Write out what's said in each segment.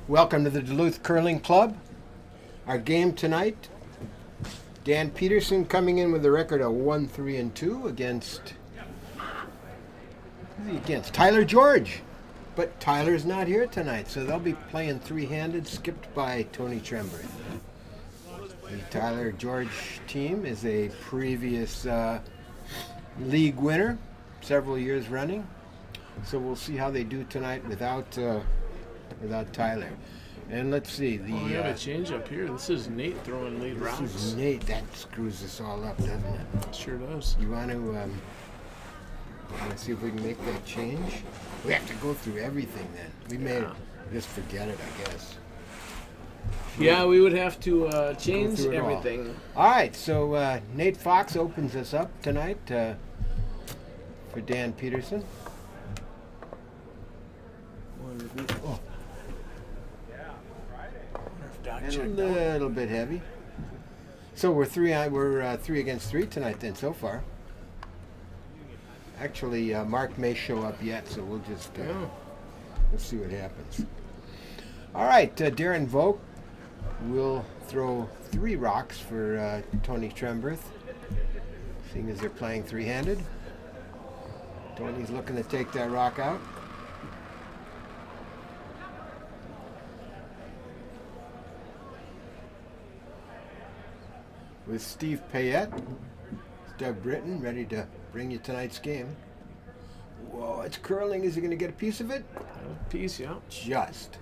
Welcome to the Duluth Curling Club. Our game tonight, Dan Peterson coming in with a record of 1-3-2 against Tyler George. But Tyler's not here tonight, so they'll be playing three-handed, skipped by Tony Tremberth. The Tyler George team is a previous league winner, several years running. So we'll see how they do tonight without Tyler. And let's see. We have a change up here. This is Nate throwing lead rocks. This is Nate. That screws us all up, doesn't it? It sure does. You want to see if we can make that change? We have to go through everything then. We may just forget it, I guess. Yeah, we would have to change everything. All right, so Nate Fox opens us up tonight for Dan Peterson. Oh. And a little bit heavy. So we're three against three tonight then so far. Actually, Mark may show up yet, so we'll just we'll see what happens. All right, Darren Vogt will throw 3 rocks for Tony Tremberth, seeing as they're playing three-handed. Tony's looking to take that rock out. With Steve Payette, Doug Britton ready to bring you tonight's game. Whoa, it's curling. Is he going to get a piece of it? A piece, yeah. Just.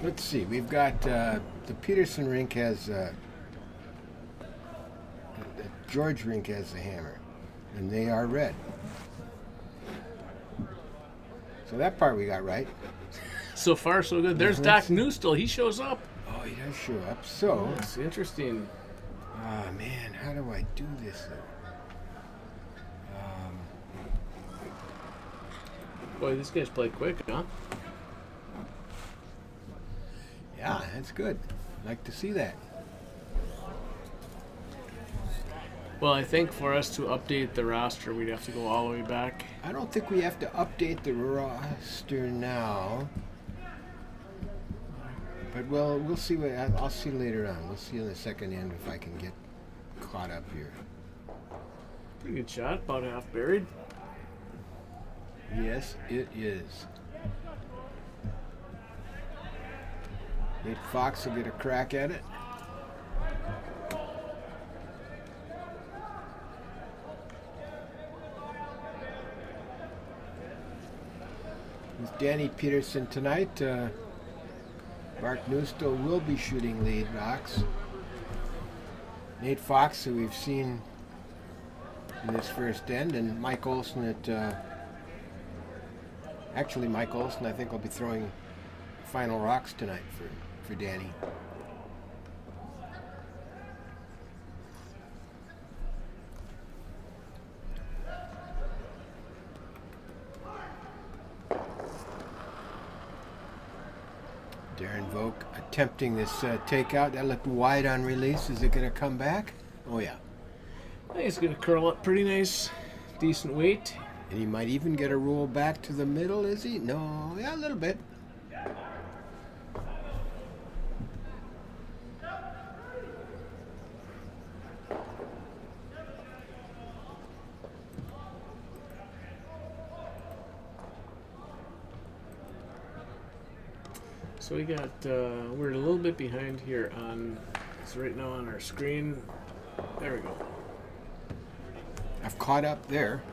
Let's see. We've got the Peterson rink has the George rink has the hammer, and they are red. So that part we got right. So far, so good. There's Doc Newstill. He shows up. Oh, he does show up. So it's interesting. Oh man, how do I do this though? Boy, these guys play quick, huh? Yeah, that's good. Like to see that. Well, I think for us to update the roster, we'd have to go all the way back. I don't think we have to update the roster now. But we'll see what I'll see later on. We'll see in the second end if I can get caught up here. Pretty good shot, about half buried. Yes, it is. Nate Fox will get a crack at it. With Danny Peterson tonight, Mark Newstill will be shooting lead rocks. Nate Fox, who we've seen in this first end, and Mike Olson at... actually, Mike Olson, I think, will be throwing final rocks tonight for Danny. Darren Vogt attempting this takeout. That looked wide on release. Is it going to come back? Oh, yeah. I think it's going to curl up pretty nice. Decent weight. And he might even get a roll back to the middle, is he? No, yeah, a little bit. So we got, we're a little bit behind here on, so right now on our screen, there we go. I've caught up there.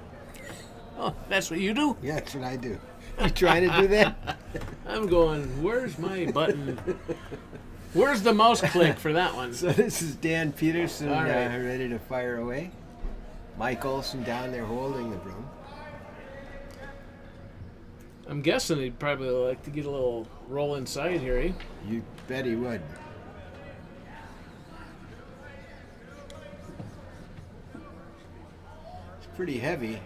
Oh, that's what you do? Yeah, that's what I do. You trying to do that? I'm going, where's my button? Where's the mouse click for that one? So this is Dan Peterson right. Ready to fire away. Mike Olson down there holding the broom. I'm guessing he'd probably like to get a little roll inside here, eh? You bet he would. It's pretty heavy.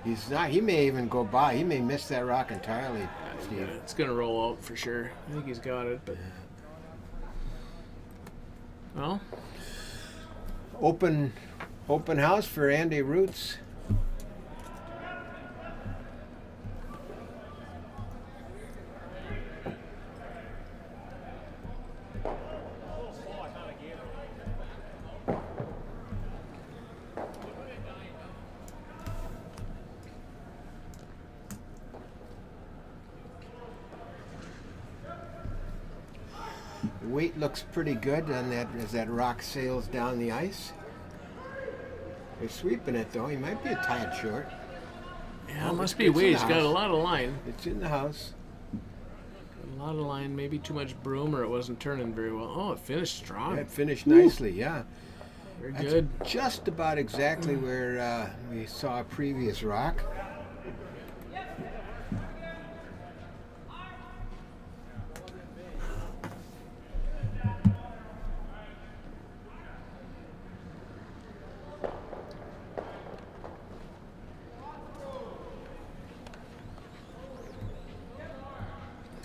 He's not. He may even go by. He may miss that rock entirely, Yeah, Steve. it's gonna roll out for sure. I think he's got it, but well, Open house for Andy Roots. Weight looks pretty good on that as that rock sails down the ice. They're sweeping it though. He might be a tad short. yeah, Oh, it must it's be in the weight. He's got a house. lot of line. It's in the house. A lot of line, maybe too much broom, or it wasn't turning very well. Oh, it finished strong. It finished nicely, yeah. Very That's good. just about exactly where we saw a previous rock.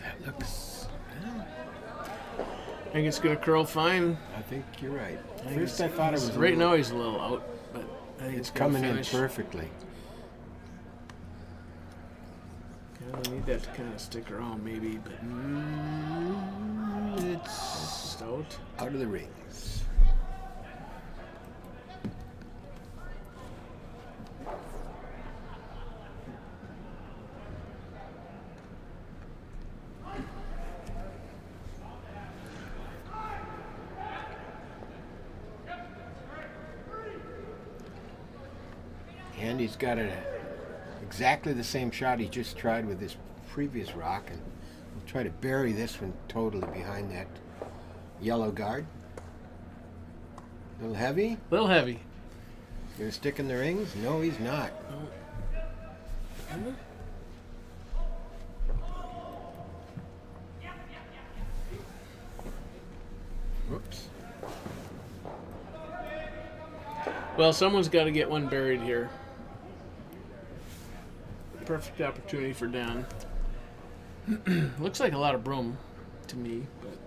That looks. I think it's gonna curl fine. I think you're right. think First, I it's- thought it was a right little- now he's a little out, but I think It's it's gonna coming in finish. perfectly. Kind of need that to kind of stick around, maybe, but It's just out. out of the rings. And he's got exactly the same shot he just tried with his previous rock, and we'll try to bury this one totally behind that yellow guard. A little heavy. A little heavy. Gonna stick in the rings? No, he's not. Whoops. Well, someone's got to get one buried here. Perfect opportunity for Dan. Looks like a lot of broom to me, but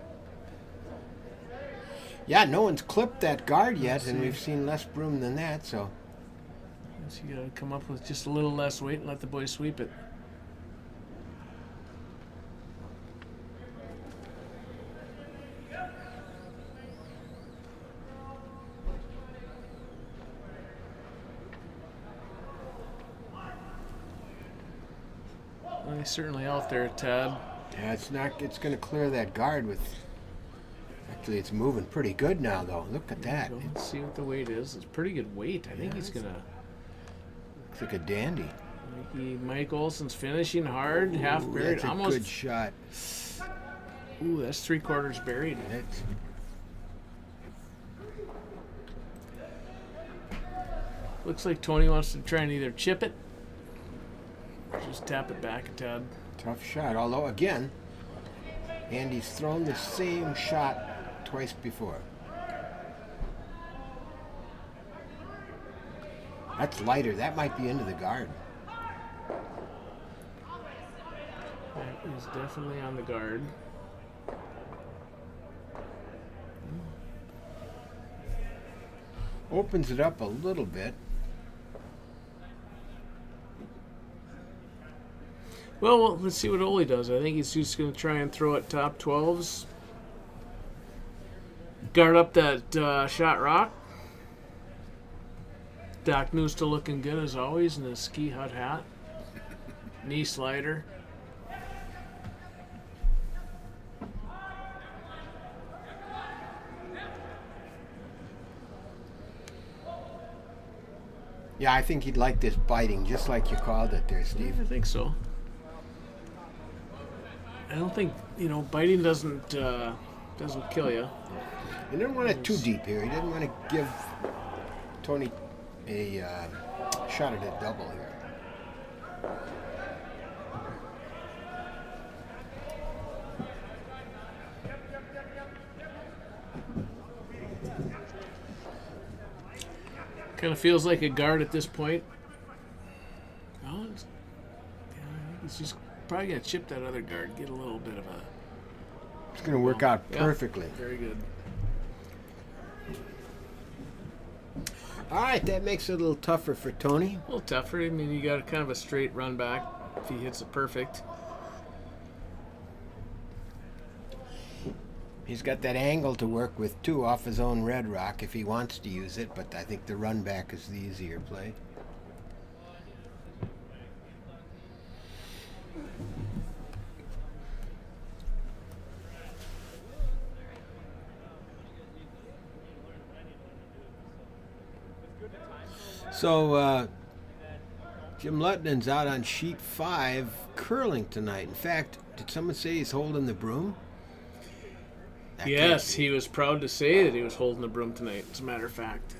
Yeah, no one's clipped that guard yet, Let's and see. we've seen less broom than that, so. guess you got to come up with just a little less weight and let the boys sweep it. Well, he's certainly out there, Tad. Yeah, it's gonna clear that guard with. Actually, it's moving pretty good now, though. Look at that. Go. Let's see what the weight is. It's pretty good weight. I think Yeah, he's gonna. Looks like a dandy. Mike Olson's finishing hard, half Ooh, buried, that's a almost. good shot. Ooh, that's 3/4 buried. That's, Looks like Tony wants to try and either chip it or just tap it back a tad. tough shot. Although, again, Andy's thrown the same shot twice before. That's lighter. That might be into the guard. That is definitely on the guard. Opens it up a little bit. Well, let's see what Ole does. I think he's just going to try and throw it top 12s. Guard up that shot rock. Doc New still looking good as always in his ski hut hat. Knee slider. Yeah, I think he'd like this biting, just like you called it there, Steve. I think so. I don't think biting doesn't kill you. He didn't want it too deep here. He didn't want to give Tony a shot at a double here. Kind of feels like a guard at this point. He's probably going to chip that other guard, get a little bit of a... It's going to work out Yeah, perfectly. very good. All right, that makes it a little tougher for Tony. A little tougher. I mean, you got kind of a straight run back if he hits it perfect. He's got that angle to work with, too, off his own red rock if he wants to use it, but I think the run back is the easier play. So, Jim Lutton's out on sheet 5 curling tonight. In fact, did someone say he's holding the broom? That Yes, he was proud to say that he was holding the broom tonight, as a matter of fact.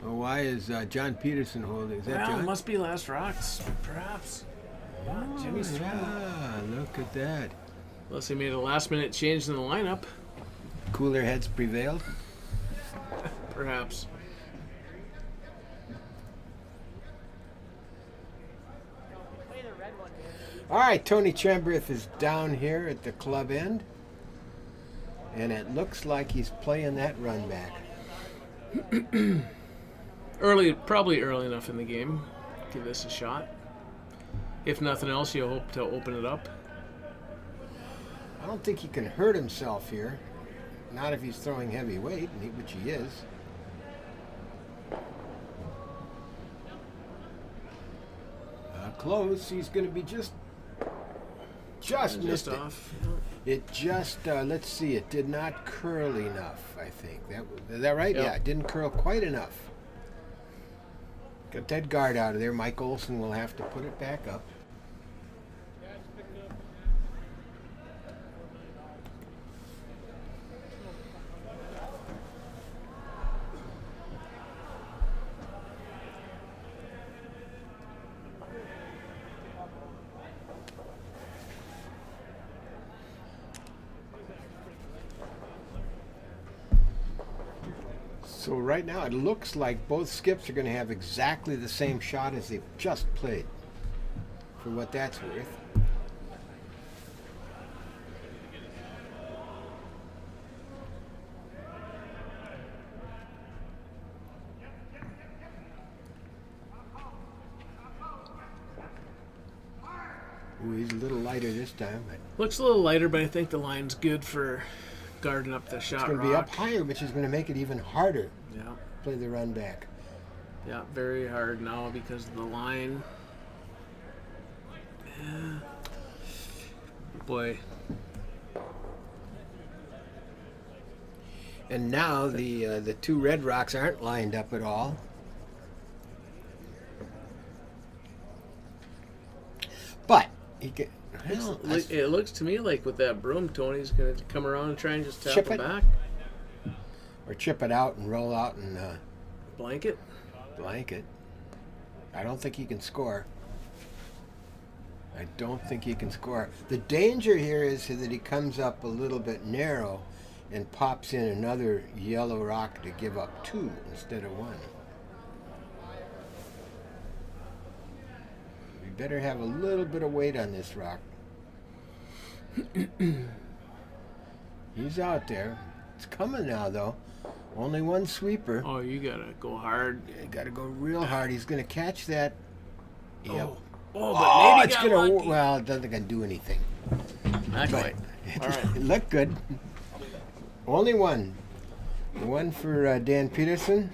Well, why is John Peterson holding? Is that Well, it John? must be last rocks, perhaps. Yeah, Jimmy's throwing. Yeah, look at that. Unless he made a last-minute change in the lineup, Cooler heads prevailed. perhaps. All right, Tony Trembreth is down here at the club end. And it looks like he's playing that run back. Probably early enough in the game. Give this a shot. If nothing else, you hope to open it up. I don't think he can hurt himself here. Not if he's throwing heavy weight, which he is. Close. He's going to be just missed it. Off. It just, let's see, it did not curl enough, I think. Is that right? Yep. Yeah, it didn't curl quite enough. Got that guard out of there. Mike Olson will have to put it back up. So right now it looks like both skips are going to have exactly the same shot as they've just played, for what that's worth. Ooh, he's a little lighter this time. But Looks a little lighter, but I think the line's good for guarding up the shot it's going to rock. be up higher, which is going to make it even harder Yeah. to play the run back. Yeah, very hard now because of the line. Yeah. Boy. And now the two red rocks aren't lined up at all. But he can. Well, It looks to me like with that broom, Tony's going to come around and try and just tap Chip him it. back. or chip it out and roll out and Blanket. blanket. I don't think he can score. I don't think he can score. The danger here is that he comes up a little bit narrow and pops in another yellow rock to give up 2 instead of 1. We better have a little bit of weight on this rock. He's out there. It's coming now, though. Only 1 sweeper. Oh, you got to go hard. You got to go real hard. He's going to catch that. Yep. Oh, but maybe it's got gonna. lucky. Well, it doesn't gonna do anything. Not But quite. it All right. looked good. Only 1. 1 for Dan Peterson.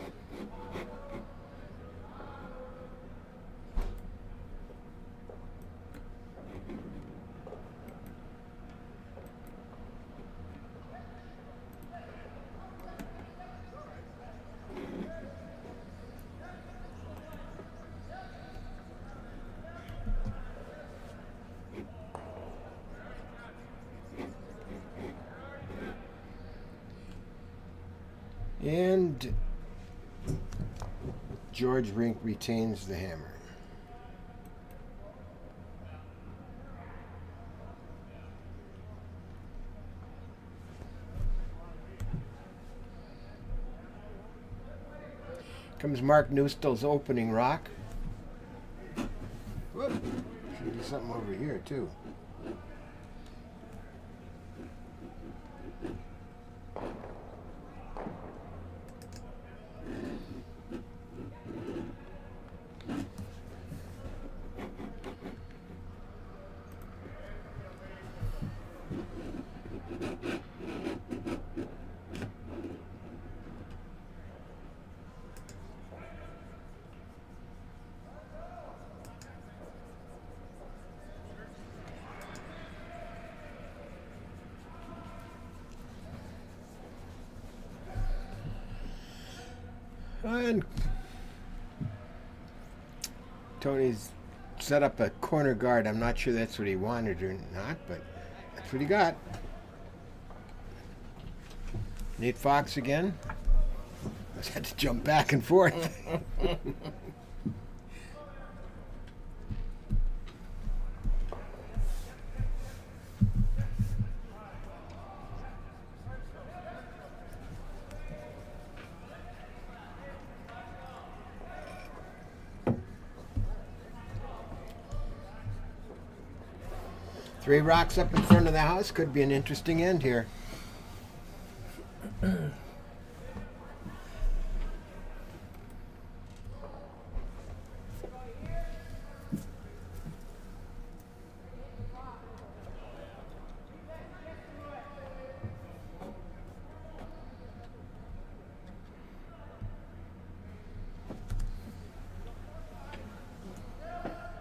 And George Rink retains the hammer. Comes Mark Newstall's opening rock. Whoop. Do something over here too. And Tony's set up a corner guard. I'm not sure that's what he wanted or not, but that's what he got. Nate Fox again. I had to jump back and forth. 3 rocks up in front of the house. Could be an interesting end here.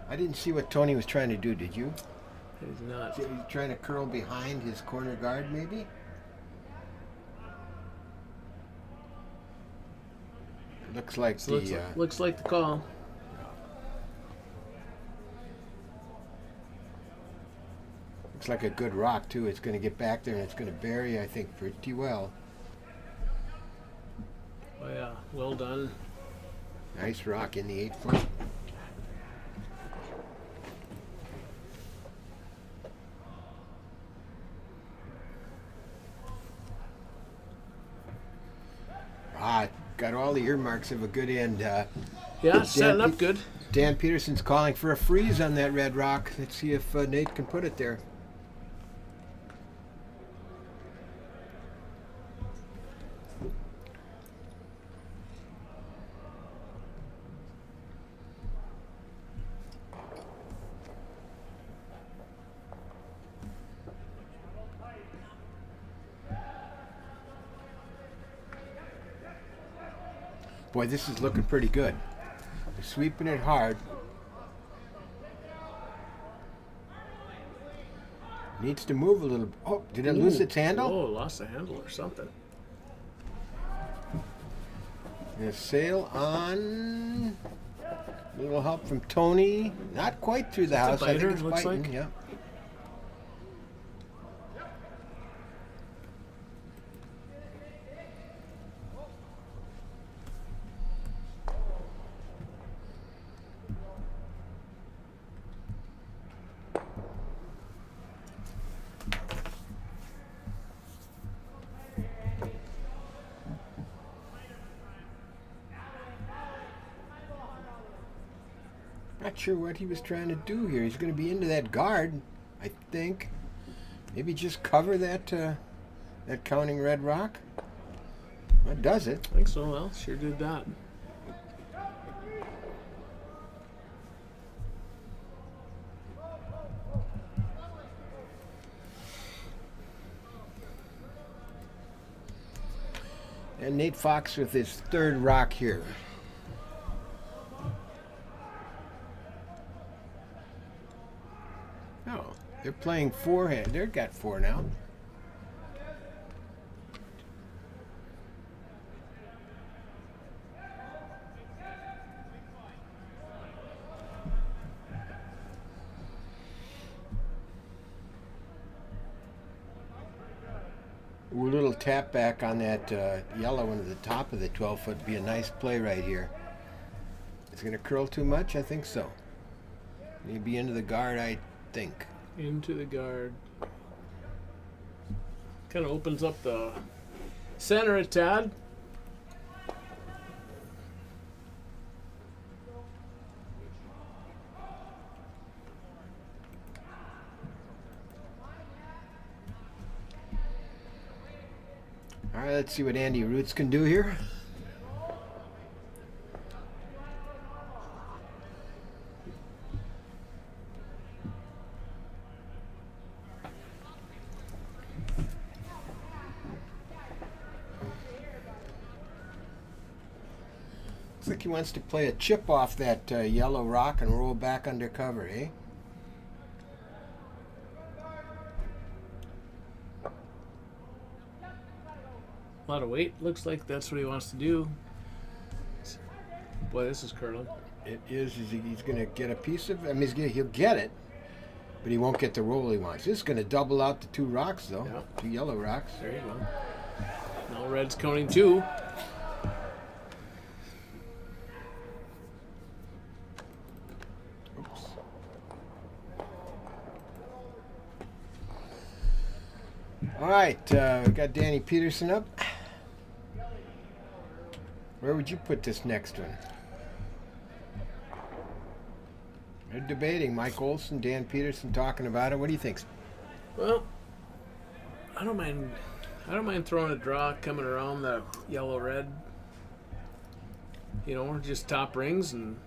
I didn't see what Tony was trying to do, did you? He's not. He's trying to curl behind his corner guard, maybe? Looks like looks like the call. Looks like a good rock, too. It's going to get back there and it's going to bury, I think, pretty well. Oh, yeah. Well done. Nice rock in the 8-foot. Got all the earmarks of a good end. Yeah, setting up good. Dan Peterson's calling for a freeze on that red rock. Let's see if Nate can put it there. Boy, this is looking pretty good. They're sweeping it hard. Needs to move a little. Oh, did it lose its handle? Oh, lost the handle or something. And a sail on. A little help from Tony. Not quite through the house. Biter, I think it's looks biting. like. Yeah. Not sure what he was trying to do here. He's going to be into that guard, I think. Maybe just cover that that counting red rock. That does it. I think so. Well, sure did that. And Nate Fox with his 3rd rock here. Oh, they're playing 4-hand. They've got 4 now. A little tap back on that yellow one at the top of the 12-foot would be a nice play right here. Is it going to curl too much? I think so. Maybe into the guard, I think. Into the guard. Kind of opens up the center a tad. right, let's see what Andy Roots can do here. Looks like he wants to play a chip off that yellow rock and roll back under cover, eh? A lot of weight. Looks like that's what he wants to do. Boy, this is curling. It is. He's going to get a piece of. I mean, he'll get it, but he won't get the roll he wants. This is going to double out the two rocks, though. Yep. Two yellow rocks. There you go. Now red's counting 2. Oops. All right, we got Danny Peterson up. Where would you put this next one? They're debating. Mike Olson, Dan Peterson talking about it. What do you think? Well, I don't mind throwing a draw coming around the yellow red. You know, just top rings and.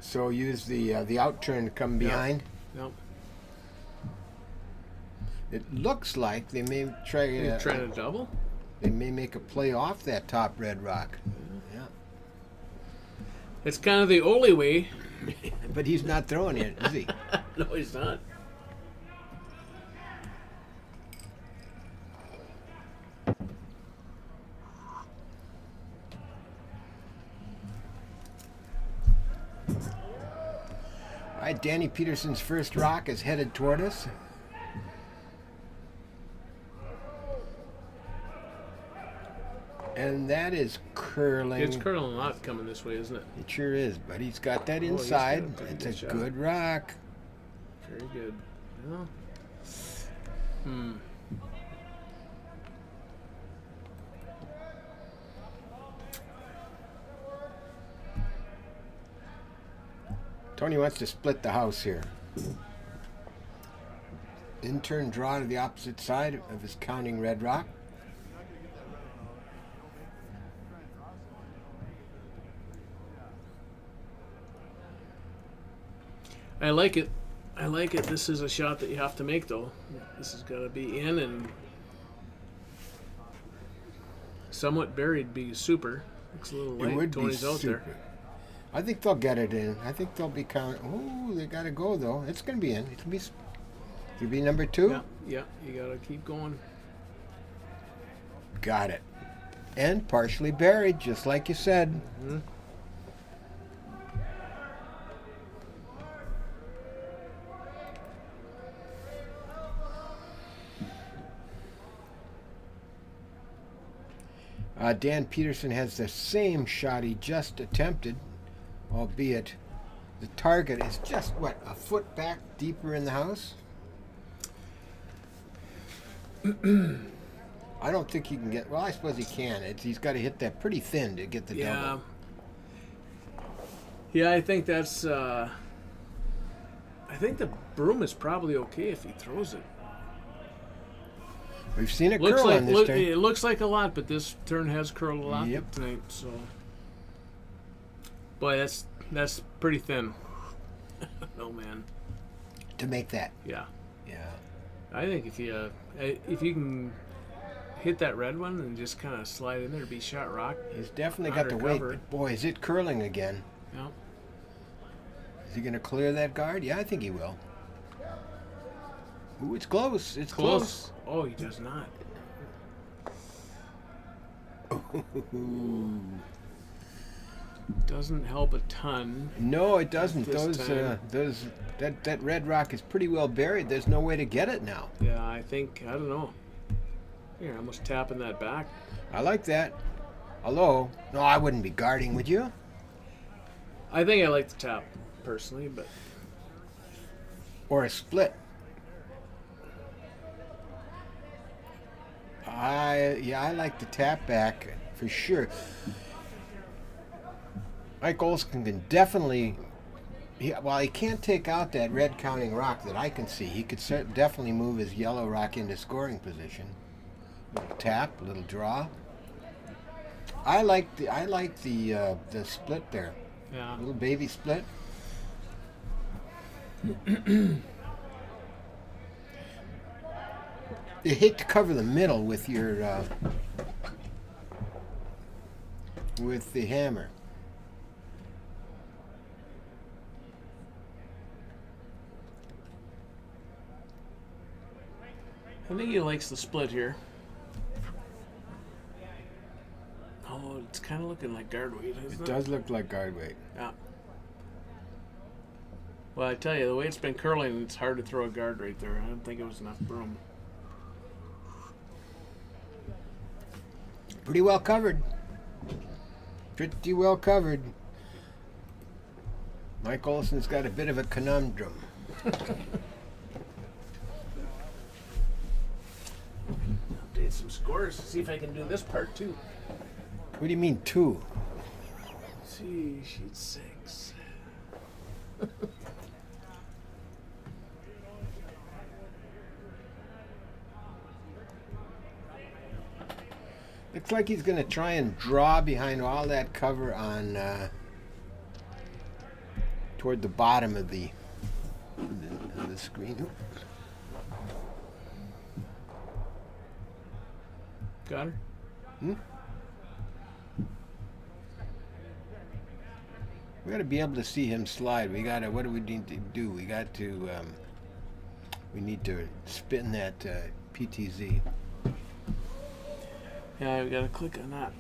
So use the out turn to come behind. Yep. It looks like they may try. Trying to double. They may make a play off that top red rock. Yeah. It's kind of the only way. But he's not throwing it, is he? No, he's not. All right, Danny Peterson's first rock is headed toward us. And that is curling. It's curling a lot coming this way, isn't it? It sure is, but he's got that He's inside. got a It's good a shot. good rock. Very good. Well, Tony wants to split the house here. In turn, draw to the opposite side of his counting red rock. I like it. I like it. This is a shot that you have to make, though. This has got to be in and somewhat buried. Be super. Looks a little light. It would Tony's be out super. there. I think they'll get it in. I think they'll be counting. Oh, they got to go though. It's going to be in. It'll be number 2. Yeah. You got to keep going. Got it. And partially buried, just like you said. Mm-hmm. Dan Peterson has the same shot he just attempted, albeit the target is just, what, a foot back deeper in the house? I don't think he can get, well, I suppose he can. He's got to hit that pretty thin to get the double. Yeah, I think that's, I think the broom is probably okay if he throws it. We've seen it curl on this turn. It looks like a lot, but this turn has curled a lot Yep. tonight. So, boy, that's pretty thin. No man. To make that. Yeah, Yeah. I think if you can hit that red one and just kind of slide in there, be shot rock. He's definitely got the weight, Undercover. but boy, is it curling again. Yeah. Is he going to clear that guard? Yeah, I think he will. Ooh, it's close. It's Close. Oh, he does not. Doesn't help a ton. No, it doesn't. This time. That red rock is pretty well buried. There's no way to get it now. Yeah, I don't know. You're almost tapping that back. I like that. Hello? No, I wouldn't be guarding, would you? I think I like the tap personally, but Or a split. I like the tap back for sure. Mike Olson can definitely. He can't take out that red counting rock that I can see. He could definitely move his yellow rock into scoring position. Little tap, little draw. I like the split there. Yeah. Little baby split. You hate to cover the middle with your with the hammer. I think he likes the split here. Oh, it's kind of looking like guard weight, isn't It does look like guard weight. Yeah. Well, I tell you, the way it's been curling, it's hard to throw a guard right there. I don't think it was enough broom. Pretty well covered. Pretty well covered. Mike Olson's got a bit of a conundrum. Update some scores. See if I can do this part too. What do you mean 2? See, sheet 6. Looks like he's going to try and draw behind all that cover on toward the bottom of the screen. Got her? We got to be able to see him slide. We got to. What do we need to do? We got to. We need to spin that PTZ. Yeah, we gotta click on that.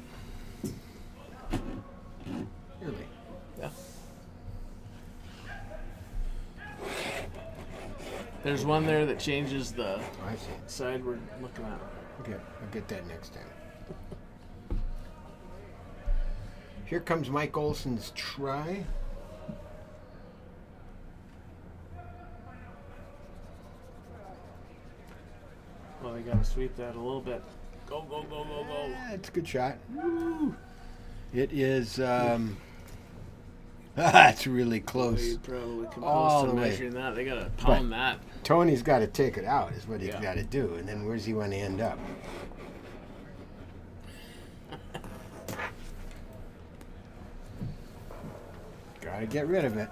Really? Yeah. There's one there that changes the Oh, I see. side we're looking at. Okay, I'll get that next time. Here comes Mike Olson's try. Well, they gotta sweep that a little bit. Go, go, go, go, go. It's a good shot. Woo. It is. It's really close. You probably come All close to the way. measuring that. They gotta pound that. Tony's got to take it out, is what he's Yeah. got to do. And then where's he want to end up? Gotta get rid of it.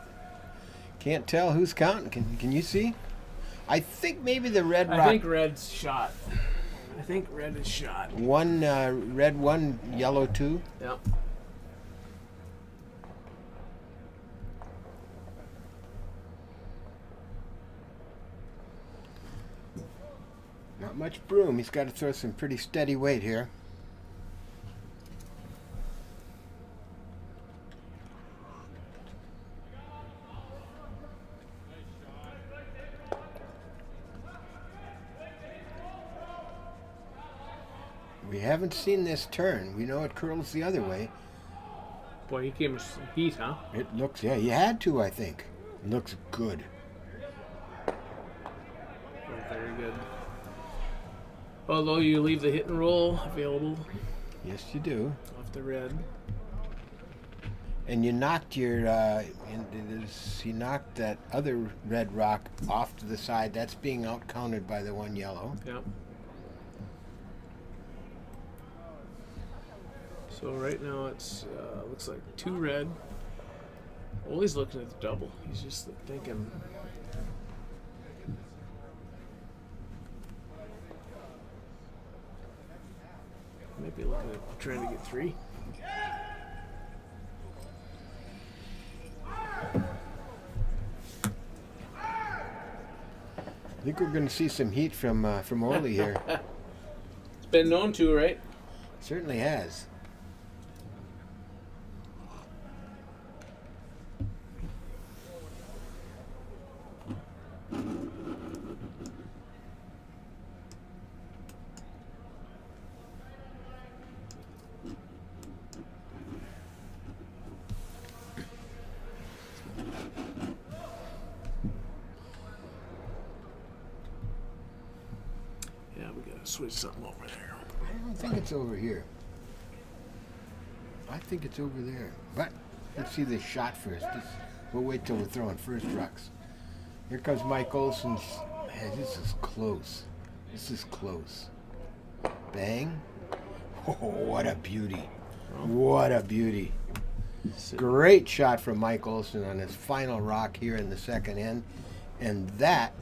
Can't tell who's counting. Can you see? I think maybe the red rock. I think red's shot. I think red is shot. One red, one yellow, 2. Yep. Not much broom. He's got to throw some pretty steady weight here. We haven't seen this turn. We know it curls the other way. Boy, he came with some heat, huh? It looks, yeah, you had to, I think. It looks good. Very good. Although you leave the hit and roll available Yes, you do. off the red. And you knocked your, you knocked that other red rock off to the side. That's being outcounted by the one yellow. Yep. So right now it's looks like 2 red. Well, he's looking at the double. He's just thinking. Maybe looking at trying to get 3. I think we're going to see some heat from Ole here. It's been known to, right? Certainly has. Yeah, we gotta switch something over there. I don't think it's over here. I think it's over there. But let's see this shot first. We'll wait till we're throwing first rocks. Here comes Mike Olson's. Hey, this is close. This is close. Bang. Oh, what a beauty. What a beauty. Great shot from Mike Olson on his final rock here in the second end. And that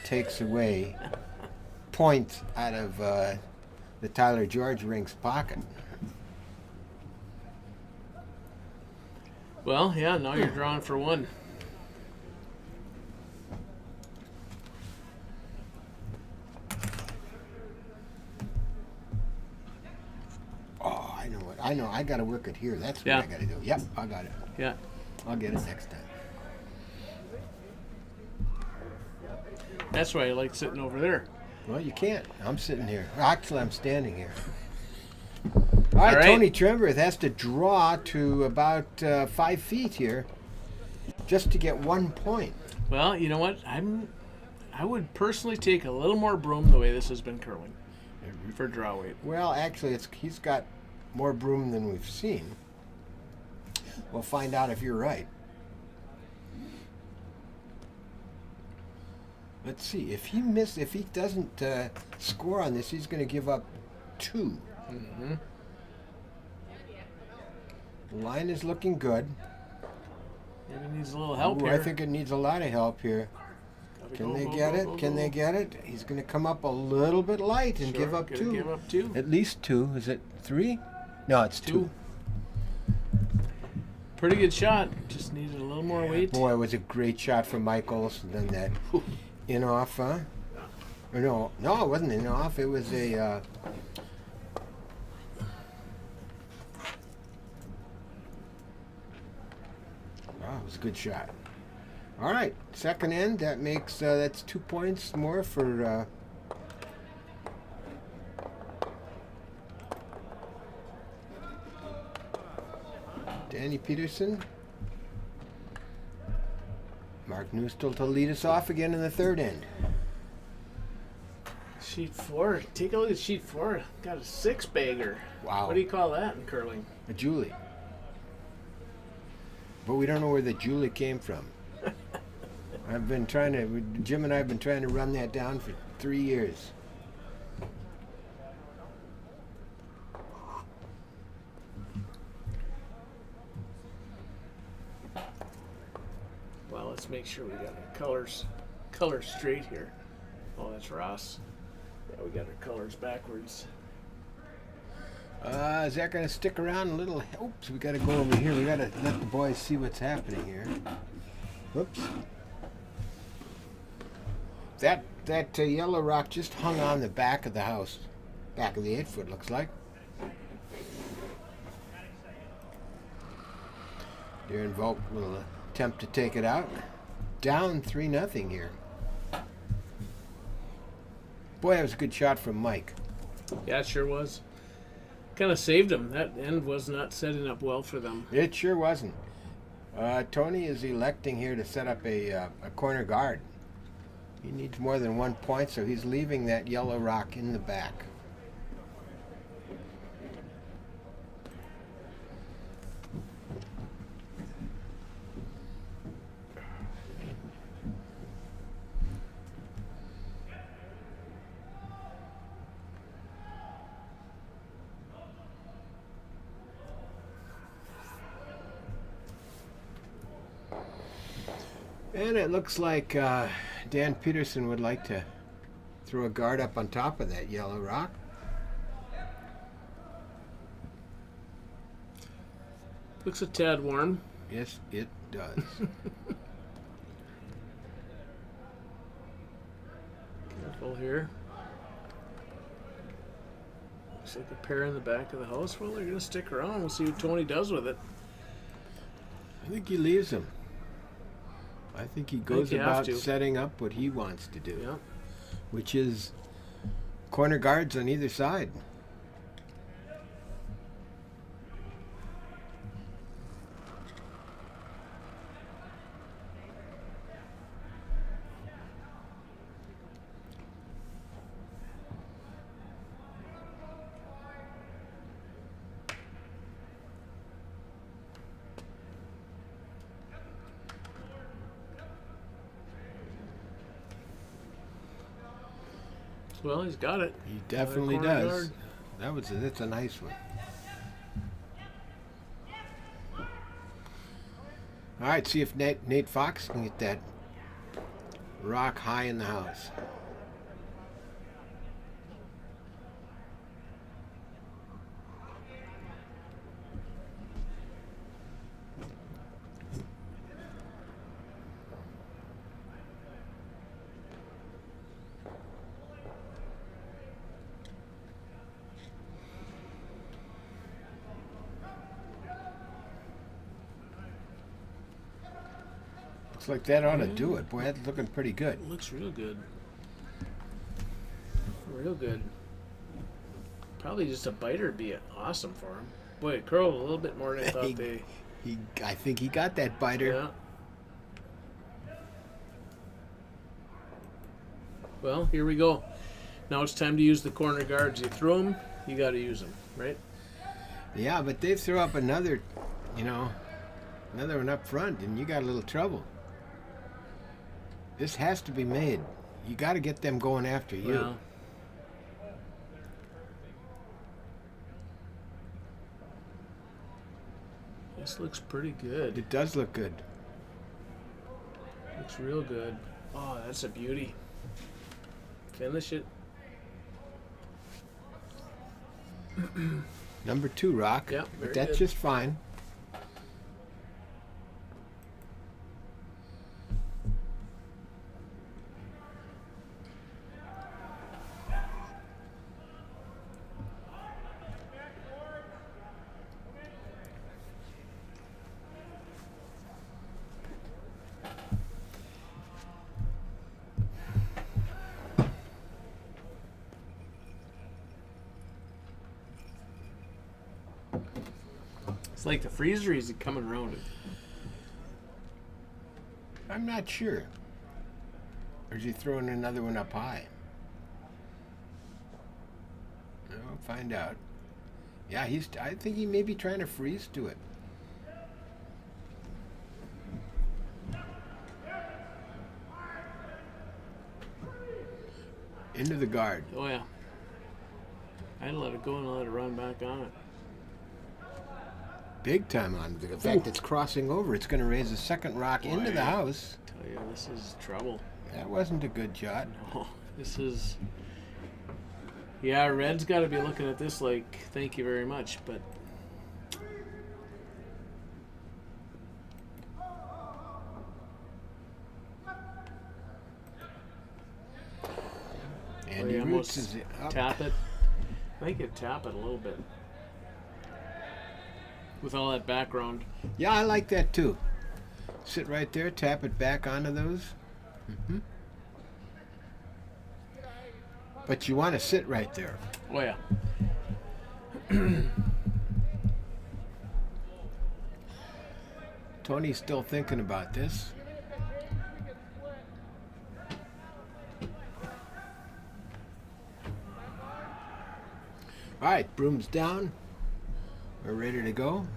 takes away points out of the Tyler George Rink's pocket. Well, yeah, now you're drawing for one. Oh, I know what. I know. I got to work it here. That's what Yeah. I got to do. Yep, I got it. Yeah. I'll get it next time. That's why I like sitting over there. Well, you can't. I'm sitting here. Actually, I'm standing here. All right, right. Tony Tremberth has to draw to about 5 feet here just to get 1 point. Well, you know what? I would personally take a little more broom the way this has been curling for draw weight. Well, actually, he's got more broom than we've seen. We'll find out if you're right. Let's see. If he doesn't score on this, he's going to give up 2. Mm-hmm. The line is looking good. Maybe needs a little help Ooh, here. I think it needs a lot of help here. Can they get it? Can they go. get it? He's going to come up a little bit light and Sure, give up gonna 2. Give up 2. At least 2. Is it 3? No, it's 2. Pretty good shot. Just needed a little more weight. Boy, it was a great shot from Mike Olson. Then that in-off, huh? Or no, it wasn't in-off. It was a... Oh, it was a good shot. All right, second end. That makes that's 2 points more for Danny Peterson. Mark Newstill to lead us off again in the third end. Sheet 4. Take a look at sheet 4. Got a 6-bagger. Wow. What do you call that in curling? A Julie. But we don't know where the Julie came from. Jim and I have been trying to run that down for 3 years. Well, let's make sure we got our colors straight here. Oh, that's Ross. Yeah, we got our colors backwards. Is that going to stick around a little? Oops, we got to go over here. We got to let the boys see what's happening here. Whoops. That yellow rock just hung on the back of the house. Back of the 8-foot, looks like. Darren Volk will attempt to take it out. Down 3-0 here. Boy, that was a good shot from Mike. Yeah, it sure was. Kind of saved them. That end was not setting up well for them. It sure wasn't. Tony is electing here to set up a corner guard. He needs more than 1 point, so he's leaving that yellow rock in the back. And it looks like Dan Peterson would like to throw a guard up on top of that yellow rock. Looks a tad warm. Yes, it does. Careful here. Looks like a pair in the back of the house. Well, they're going to stick around. We'll see what Tony does with it. I think he leaves him. I think he goes you have about to. setting up what he wants to do, Yeah. which is corner guards on either side. Well, he's got it. He definitely Another corner does. guard. That's a nice one. All right, see if Nate Fox can get that rock high in the house. Looks like that ought to do it. Boy, that's looking pretty good. Looks real good. Real good. Probably just a biter would be awesome for him. Boy, it curled a little bit more than I thought they... I think he got that biter. Yeah. Well, here we go. Now it's time to use the corner guards. You throw them, you got to use them, right? Yeah, but they throw up another one up front, and you got a little trouble. This has to be made. You got to get them going after you. Well, this looks pretty good. It does look good. Looks real good. Oh, that's a beauty. Finish it. Number 2 rock. Yep, but very that's good. just fine. It's like the freezer is coming around it. I'm not sure. Or is he throwing another one up high? I'll find out. Yeah, I think he may be trying to freeze to it. Into the guard. Oh, yeah. I'd let it go and let it run back on it. Big time on it. In fact, it's crossing over. It's going to raise a second rock into the house. Tell you, this is trouble. That wasn't a good shot. No, this is... Yeah, Red's got to be looking at this like, thank you very much, but... And Oh, he yeah, roots almost is up. tap it. I think it tap it a little bit. With all that background. Yeah, I like that too. Sit right there, tap it back onto those. Mm-hmm. But you want to sit right there. Oh, yeah. Tony's still thinking about this. All right, broom's down. We're ready to go.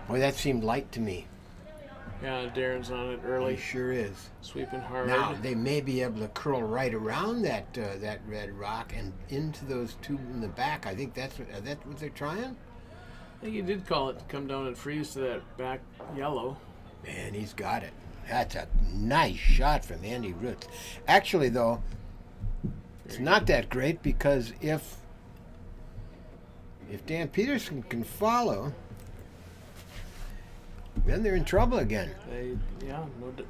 Boy, that seemed light to me. Yeah, Darren's on it He early. sure is. Sweeping hard. Now they may be able to curl right around that red rock and into those two in the back. I think that's what they're trying. I think he did call it to come down and freeze to that back yellow. Man, he's got it. That's a nice shot from Andy Roots. Actually, though, it's not that great because if Dan Peterson can follow, then they're in trouble again. Yeah,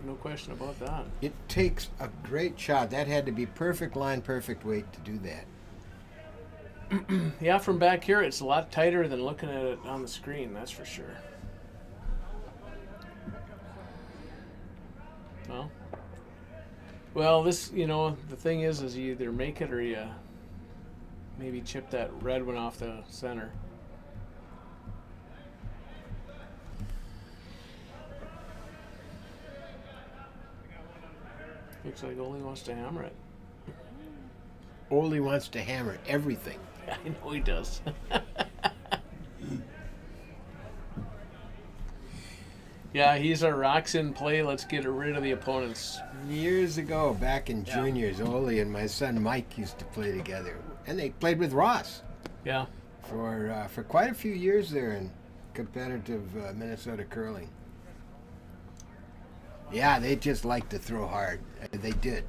no question about that. It takes a great shot. That had to be perfect line, perfect weight to do that. Yeah, from back here, it's a lot tighter than looking at it on the screen, that's for sure. Well, this, the thing is you either make it or you maybe chip that red one off the center. Looks like Ole wants to hammer it. Ole wants to hammer everything. I know he does. Yeah, he's our rocks in play. Let's get rid of the opponents. Years ago, back in Yeah. juniors, Ole and my son Mike used to play together, and they played with Ross Yeah. for quite a few years there in competitive Minnesota curling. Yeah, they just like to throw hard. They did.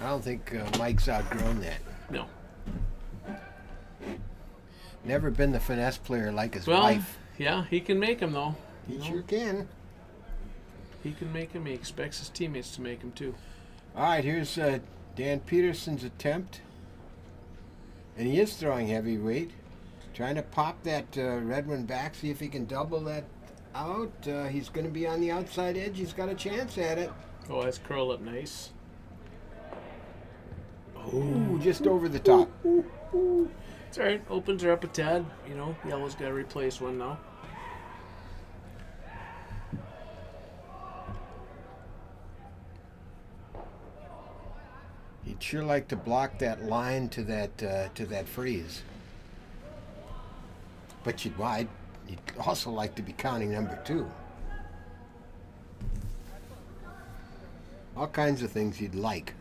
I don't think Mike's outgrown that. No. Never been the finesse player like his Well, wife. yeah, he can make them though. He You know, sure can. He can make them. He expects his teammates to make them too. All right, here's Dan Peterson's attempt. And he is throwing heavyweight. Trying to pop that red one back, see if he can double that out. He's going to be on the outside edge. He's got a chance at it. Oh, that's curl up nice. Ooh, just over the top. It's all right. Opens her up a tad. You know, yellow's got to replace one now. He'd sure like to block that line to that freeze. But you'd also like to be counting number 2. All kinds of things you'd like.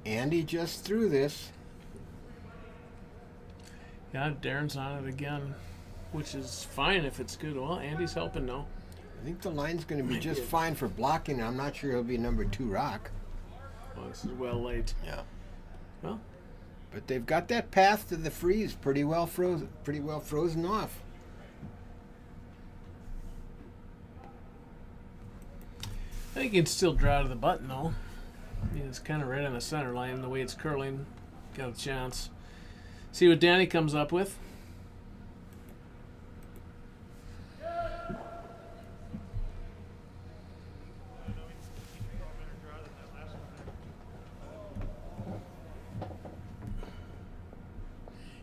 Andy just threw this. Yeah, Darren's on it again, which is fine if it's good. Well, Andy's helping now. I think the line's going to be just fine for blocking. I'm not sure he'll be number 2 rock. Well, this is well late. Yeah. Well, But they've got that path to the freeze pretty well frozen off. I think you can still draw to the button though. Yeah, it's kind of right on the center line. The way it's curling, got a chance. See what Danny comes up with.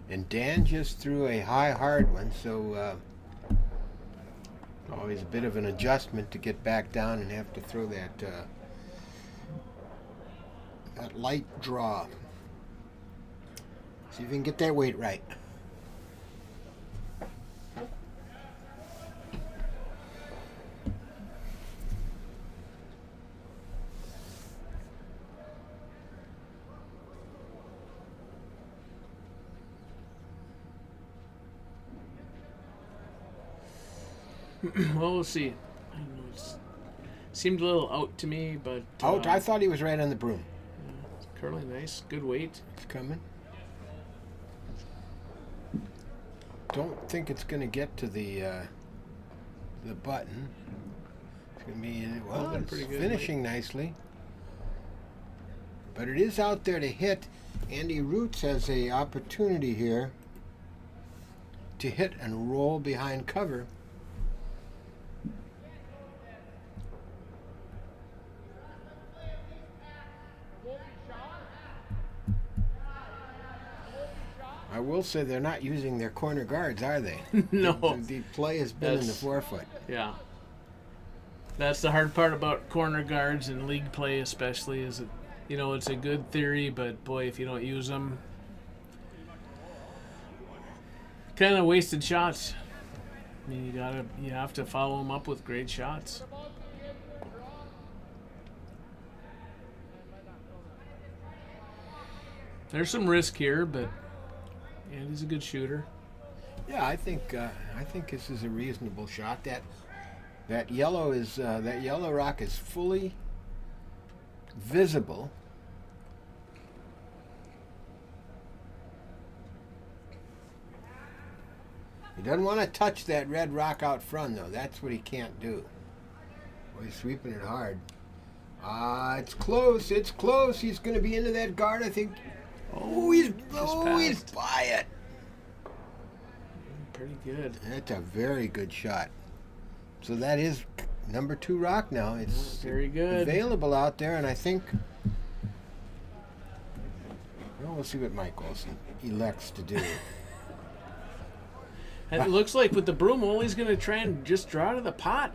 And Dan just threw a high hard one, so always a bit of an adjustment to get back down and have to throw that light draw. See if you can get that weight right. Well, we'll see. I don't know, it seemed a little out to me, but Out? I thought he was right on the broom. it's curling nice, good weight. It's coming. Don't think it's going to get to the button. It's going to be Been it's pretty good finishing nicely, but it is out there to hit. Andy Roots has a opportunity here to hit and roll behind cover. I will say they're not using their corner guards, are they? No. The play has been in the That's- forefoot. Yeah. That's the hard part about corner guards in league play, especially, is it, you know, it's a good theory, but boy, if you don't use them, kind of wasted shots. I mean, you have to follow them up with great shots. There's some risk here, but Andy's a good shooter. Yeah, I think this is a reasonable shot. That yellow rock is fully visible. He doesn't want to touch that red rock out front, though. That's what he can't do. Boy, he's sweeping it hard. It's close. It's close. He's going to be into that guard, I think. He's by it. Pretty good. That's a very good shot. So that is number 2 rock now. It's Very good. available out there, and I think. Well, we'll see what Mike Olson elects to do. And it looks like with the broom, Ole's going to try and just draw to the pot.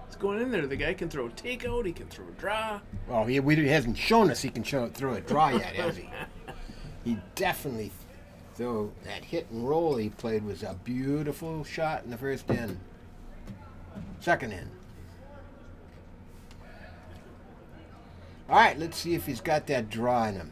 It's going in there. The guy can throw a takeout. He can throw a draw. Well, he hasn't shown us he can throw a draw yet, has he? He definitely, though, that hit and roll he played was a beautiful shot in the first end. Second end. All right, let's see if he's got that draw in him.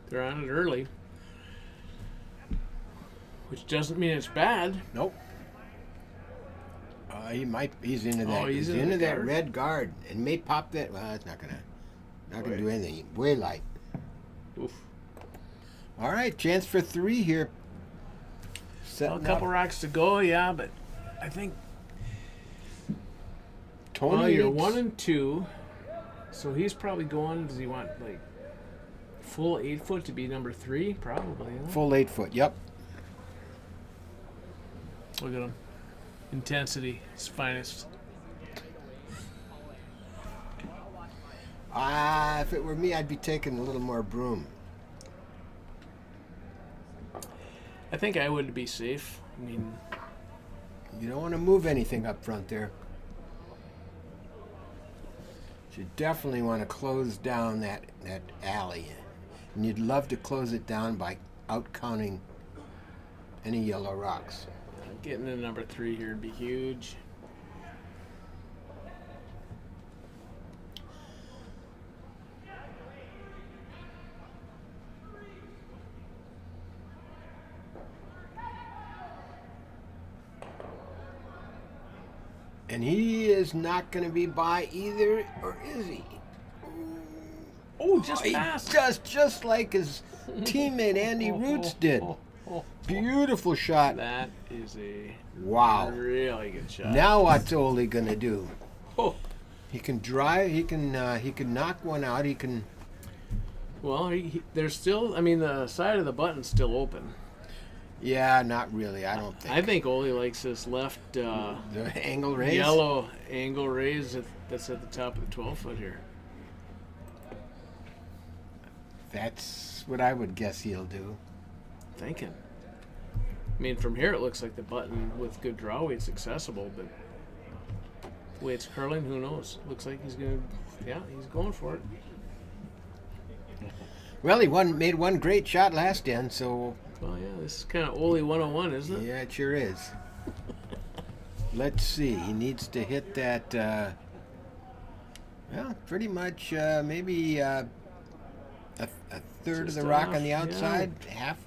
They're on it early, which doesn't mean it's bad. Nope. He's into that. Oh, he's into into the that guard? red guard and may pop that. Well, it's not gonna do anything. Way light. Oof. All right, chance for 3 here. Well, a couple rocks to go, yeah, but I think Tony. you're 1 and 2, so he's probably going. Does he want like full 8 foot to be number 3? Probably. Huh? Full 8 foot. Yep. Look at him. Intensity, his finest. If it were me, I'd be taking a little more broom. I think I would be safe. I mean, You don't want to move anything up front there. You definitely want to close down that alley. And you'd love to close it down by outcounting any yellow rocks. getting to number 3 here would be huge. And he is not going to be by either, or is he? Oh, just He passed. does just like his teammate Andy Roots did. Beautiful shot. That is a Wow. really good shot. Now what's Ole going to do? Oh, He can drive. He can knock one out. He can. well, there's still. I mean, the side of the button's still open. Yeah, not really. I don't think. I think Ole likes this left the angle raise. yellow angle raise that's at the top of the 12 foot here. That's what I would guess he'll do. Thinking. I mean, from here it looks like the button with good draw weight's accessible, but the way it's curling, who knows? Looks like he's going for it. Well, he made one great shot last end, so Well, yeah, this is kind of Ole 101, isn't it? yeah, it sure is. Let's see. He needs to hit that. Well, pretty much maybe a third Just of the rock off, on the yeah. outside, half.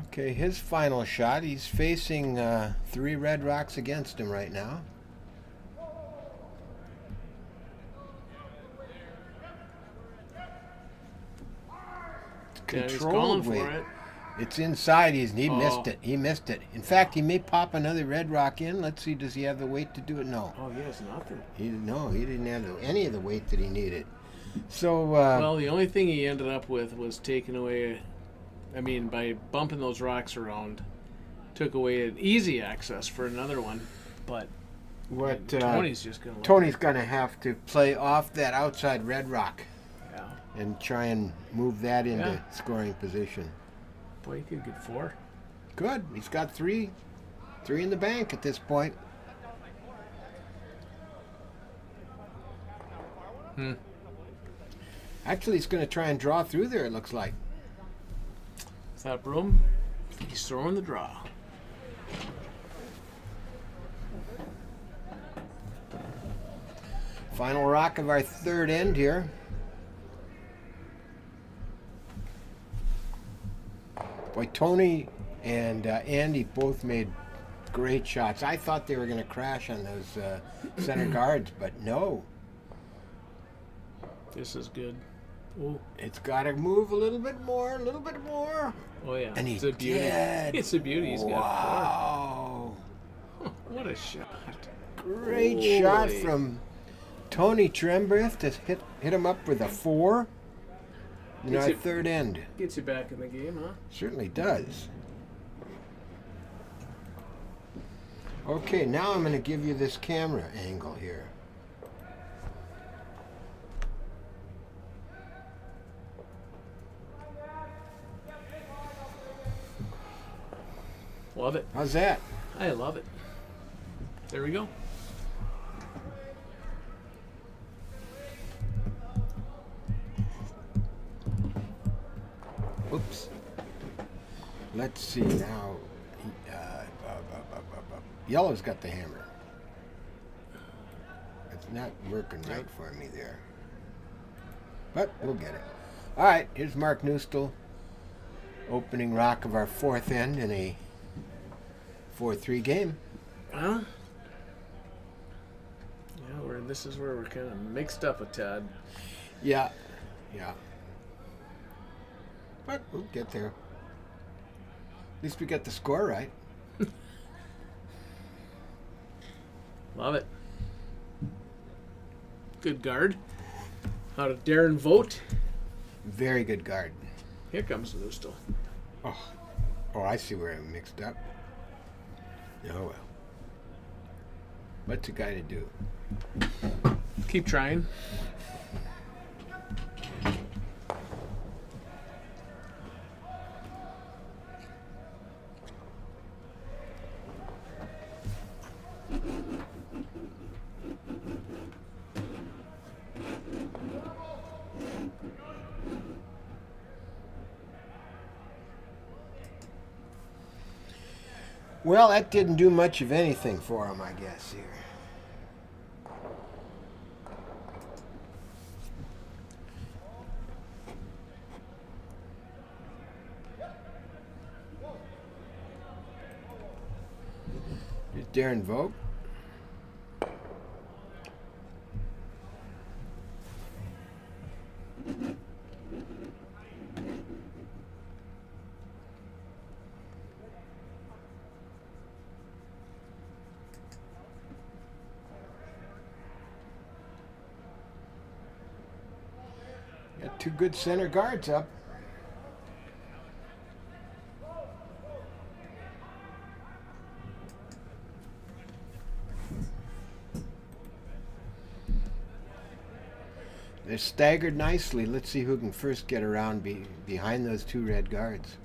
Okay, his final shot. He's facing 3 red rocks against him right now. Yeah, he's Controlled calling for weight. it. It's inside. He missed Oh. it. He missed it. In fact, he may pop another red rock in. Let's see. Does he have the weight to do it? No. Oh, he has nothing. He didn't have any of the weight that he needed. So Well, the only thing he ended up with was taking away. I mean, by bumping those rocks around, took away an easy access for another one. But what Tony's just gonna. Tony's gonna have to play off that outside red rock Yeah. and try and move that into Yeah. scoring position. Boy, he could get 4. Good. He's got 3 in the bank at this point. Actually, he's going to try and draw through there, it looks like. Is that broom? He's throwing the draw. Final rock of our third end here. Boy, Tony and Andy both made great shots. I thought they were going to crash on those center guards, but no. This is good. Oh, It's got to move a little bit more, oh yeah. And he it's a beauty. did. It's a beauty. He's got Wow. 4. What a shot. Great Holy. shot from Tony Trembreth to hit him up with a 4. in Gets our you- third end. Gets you back in the game, huh? Certainly does. Okay, now I'm going to give you this camera angle here. Love it. How's that? I love it. There we go. Oops. Let's see now. Yellow's got the hammer. It's not working right for me there. But we'll get it. All right, here's Mark Newstel. Opening rock of our fourth end in a 4-3 game. Well, yeah, this is where we're kind of mixed up a tad. Yeah. But we'll get there. At least we got the score right. Love it. Good guard. Out of Darren Vogt. Very good guard. Here comes Newstel. Oh, I see where I'm mixed up. Oh, well. What's a guy to do? Keep trying. Well, that didn't do much of anything for him, I guess, here. Here's Darren Vogt. Got two good center guards up. They're staggered nicely. Let's see who can first get around behind those two red guards.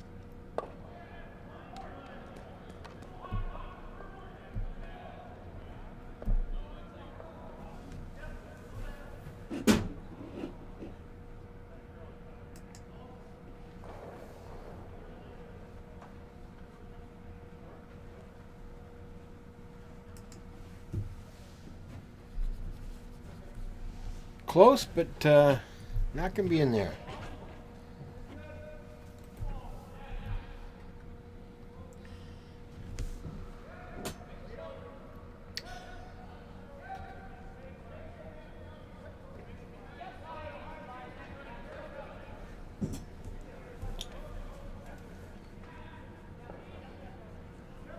Close, but not going to be in there.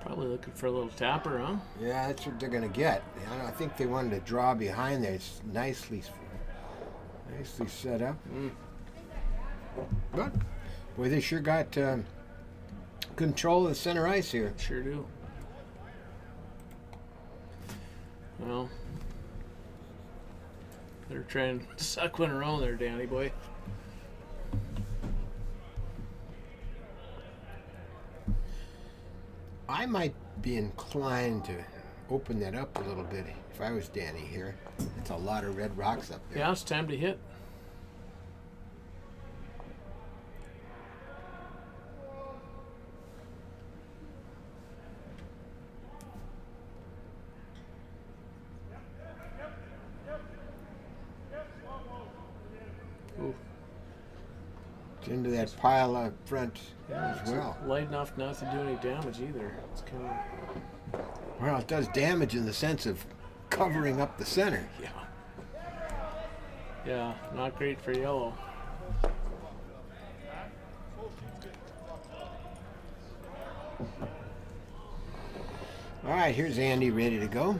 Probably looking for a little tapper, huh? Yeah, that's what they're going to get. I think they wanted to draw behind there. It's nicely set up. But, boy, they sure got control of the center ice here. Sure do. Well, they're trying to suck one around there, Danny boy. I might be inclined to open that up a little bit if I was Danny here. It's a lot of red rocks up there. Yeah, it's time to hit. Ooh. It's into that pile up front Yeah, as well. light enough not to do any damage either. It's kind of Well, it does damage in the sense of covering up the center. yeah, not great for yellow. All right, here's Andy ready to go.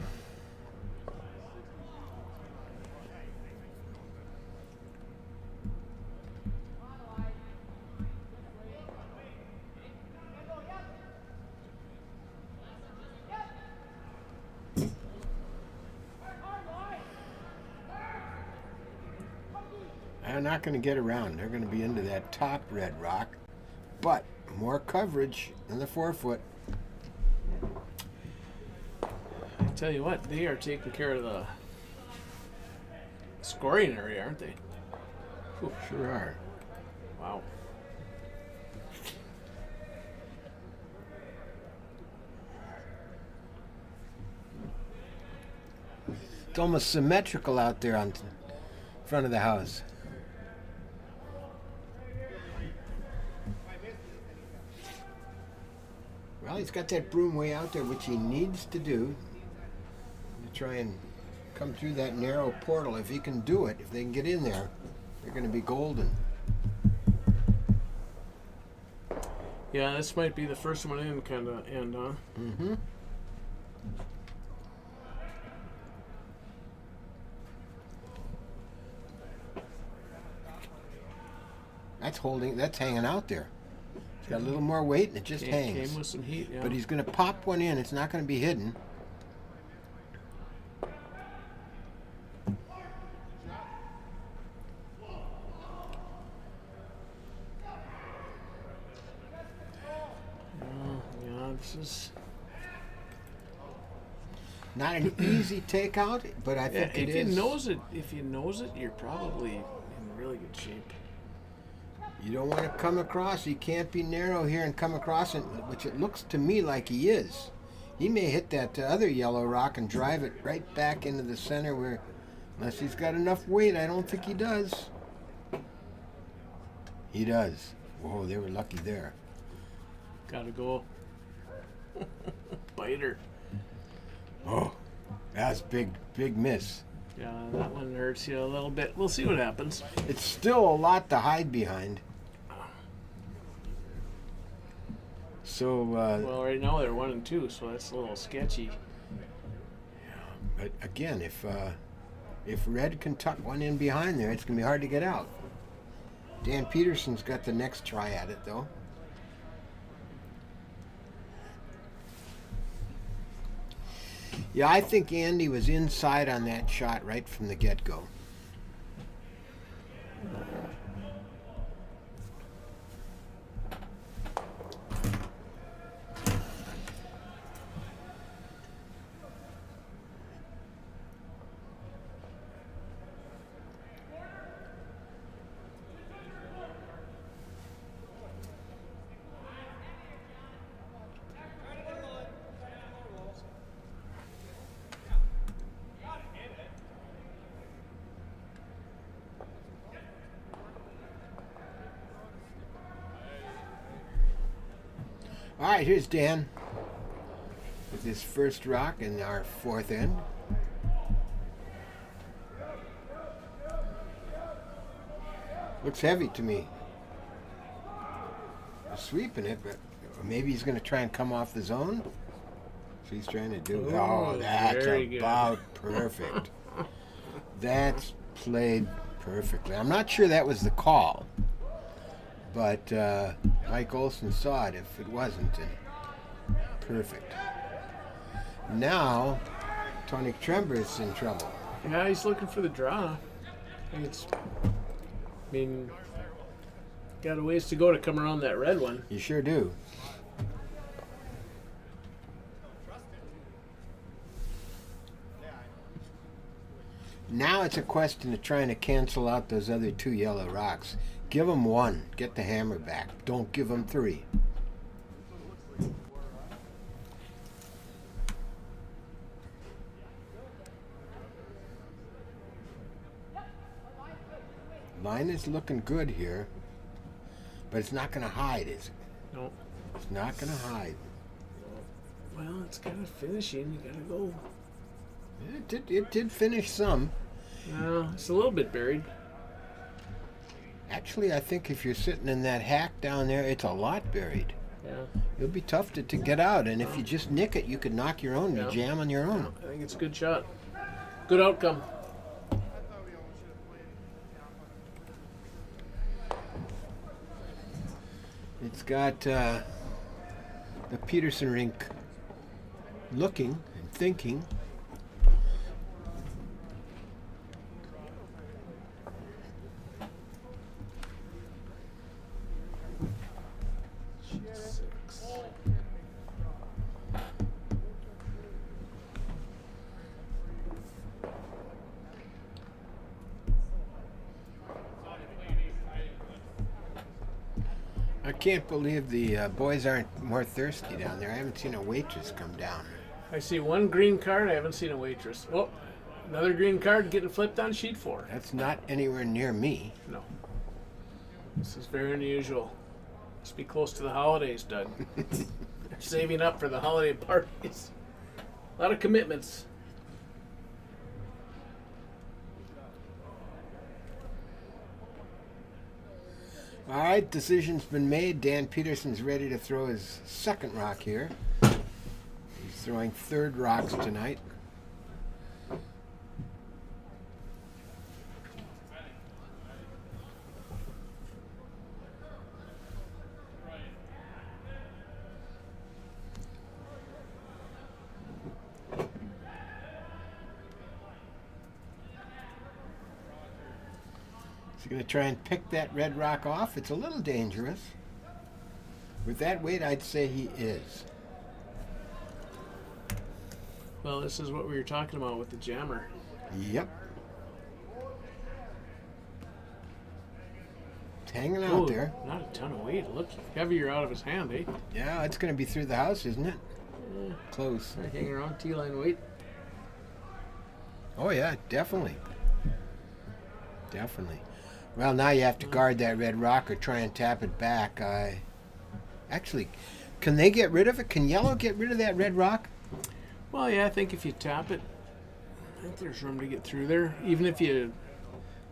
They're not going to get around. They're going to be into that top red rock, but more coverage in the 4-foot. I tell you what, they are taking care of the scoring area, aren't they? Ooh, sure are. Wow. It's almost symmetrical out there on front of the house. Well, he's got that broom way out there, which he needs to do to try and come through that narrow portal. If he can do it, if they can get in there, they're going to be golden. Yeah, this might be the first one in kind of end, huh? Mm-hmm. That's hanging out there. It's got a little more weight and it just hangs. Came with some heat, yeah. But he's going to pop one in. It's not going to be hidden. Yeah, this is... Not an easy takeout, but I think it is. If you nose it, you're probably in really good shape. You don't want to come across. He can't be narrow here and come across, which it looks to me like he is. He may hit that other yellow rock and drive it right back into the center where, unless he's got enough weight, I don't think he does. He does. Whoa, they were lucky there. Gotta go. Biter. Oh, that's big miss. Yeah, that one hurts you a little bit. We'll see what happens. It's still a lot to hide behind. So, well, right now they're 1 and 2, so that's a little sketchy. But again, if Red can tuck one in behind there, it's going to be hard to get out. Dan Peterson's got the next try at it, though. Yeah, I think Andy was inside on that shot right from the get-go. All right, here's Dan with his first rock in our 4th end. Looks heavy to me. He's sweeping it, but maybe he's going to try and come off the zone. So he's trying to do. Ooh, oh, that's about good. Perfect. That's played perfectly. I'm not sure that was the call. But Mike Olson saw it if it wasn't. And perfect. Now, Tony Trember is in trouble. Yeah, he's looking for the draw. Got a ways to go to come around that red one. You sure do. Now it's a question of trying to cancel out those other 2 yellow rocks. Give them 1. Get the hammer back. Don't give them 3. Line is looking good here, but it's not going to hide, is it? No. It's not going to hide. Well, it's kind of finishing. You gotta go. It did finish some. It's a little bit buried. Actually, I think if you're sitting in that hack down there, it's a lot buried. Yeah. It'll be tough to get out, and if you just nick it, you could knock your own. Yeah. You jam on your own. I think it's a good shot. Good outcome. It's got the Peterson rink looking and thinking. I can't believe the boys aren't more thirsty down there. I haven't seen a waitress come down. I see one green card. I haven't seen a waitress. Oh, another green card getting flipped on sheet 4. That's not anywhere near me. No. This is very unusual. Must be close to the holidays, Doug. They're saving up for the holiday parties. A lot of commitments. All right, decision's been made. Dan Peterson's ready to throw his second rock here. He's throwing third rocks tonight. He's going to try and pick that red rock off. It's a little dangerous. With that weight, I'd say he is. Well, this is what we were talking about with the jammer. Yep. It's hanging out there. Not a ton of weight. Look heavier out of his hand, eh? Yeah, it's going to be through the house, isn't it? Close. Hanging around T-line weight. Oh, yeah, definitely. Definitely. Well, now you have to guard that red rock or try and tap it back. Actually, can they get rid of it? Can yellow get rid of that red rock? Well, yeah, I think if you tap it, I think there's room to get through there. Even if you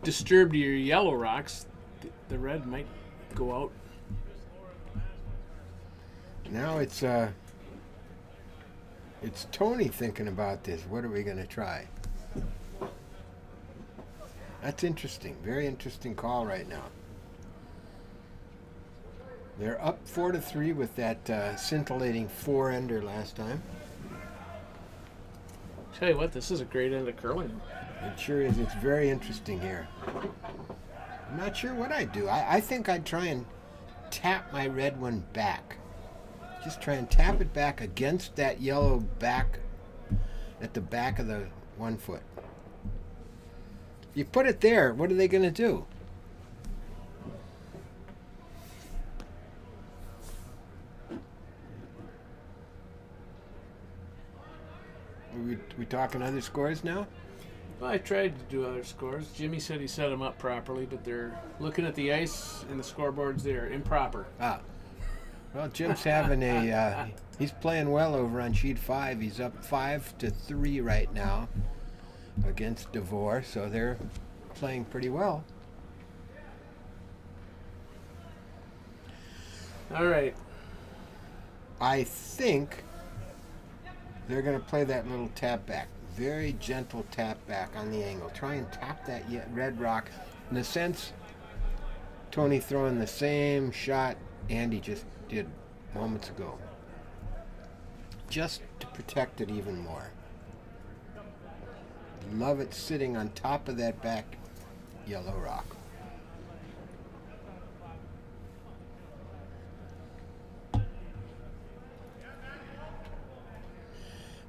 disturb your yellow rocks, the red might go out. Now it's Tony thinking about this. What are we going to try? That's interesting. Very interesting call right now. They're up 4-3 with that scintillating 4-ender last time. Tell you what, this is a great end of curling. It sure is. It's very interesting here. I'm not sure what I'd do. I think I'd try and tap my red one back. Just try and tap it back against that yellow back at the back of the 1 foot. You put it there, what are they going to do? We talking other scores now? Well, I tried to do other scores. Jimmy said he set them up properly, but they're looking at the ice and the scoreboards. They're improper. Ah. Well, Jim's having he's playing well over on sheet 5. He's up 5-3 right now against DeVore, so they're playing pretty well. All right. I think they're going to play that little tap back. Very gentle tap back on the angle. Try and tap that red rock. In a sense, Tony throwing the same shot Andy just did moments ago. Just to protect it even more. Love it sitting on top of that back yellow rock.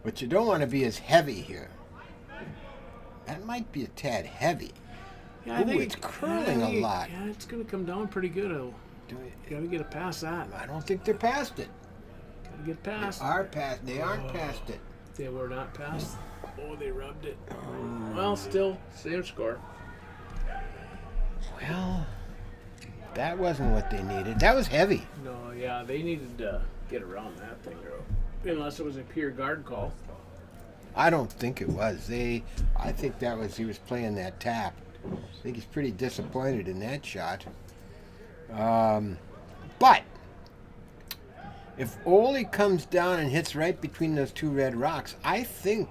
But you don't want to be as heavy here. That might be a tad heavy. Yeah, I think it's curling a lot. Yeah, it's going to come down pretty good. Got to get it past that. I don't think they're past it. Got to get past. They are past. They aren't past it. They were not past. Oh, they rubbed it. Well, still, same score. Well, that wasn't what they needed. That was heavy. No, yeah, they needed to get around that thing, unless it was a pure guard call. I don't think it was. I think that was he was playing that tap. I think he's pretty disappointed in that shot. But if Ole comes down and hits right between those two red rocks, I think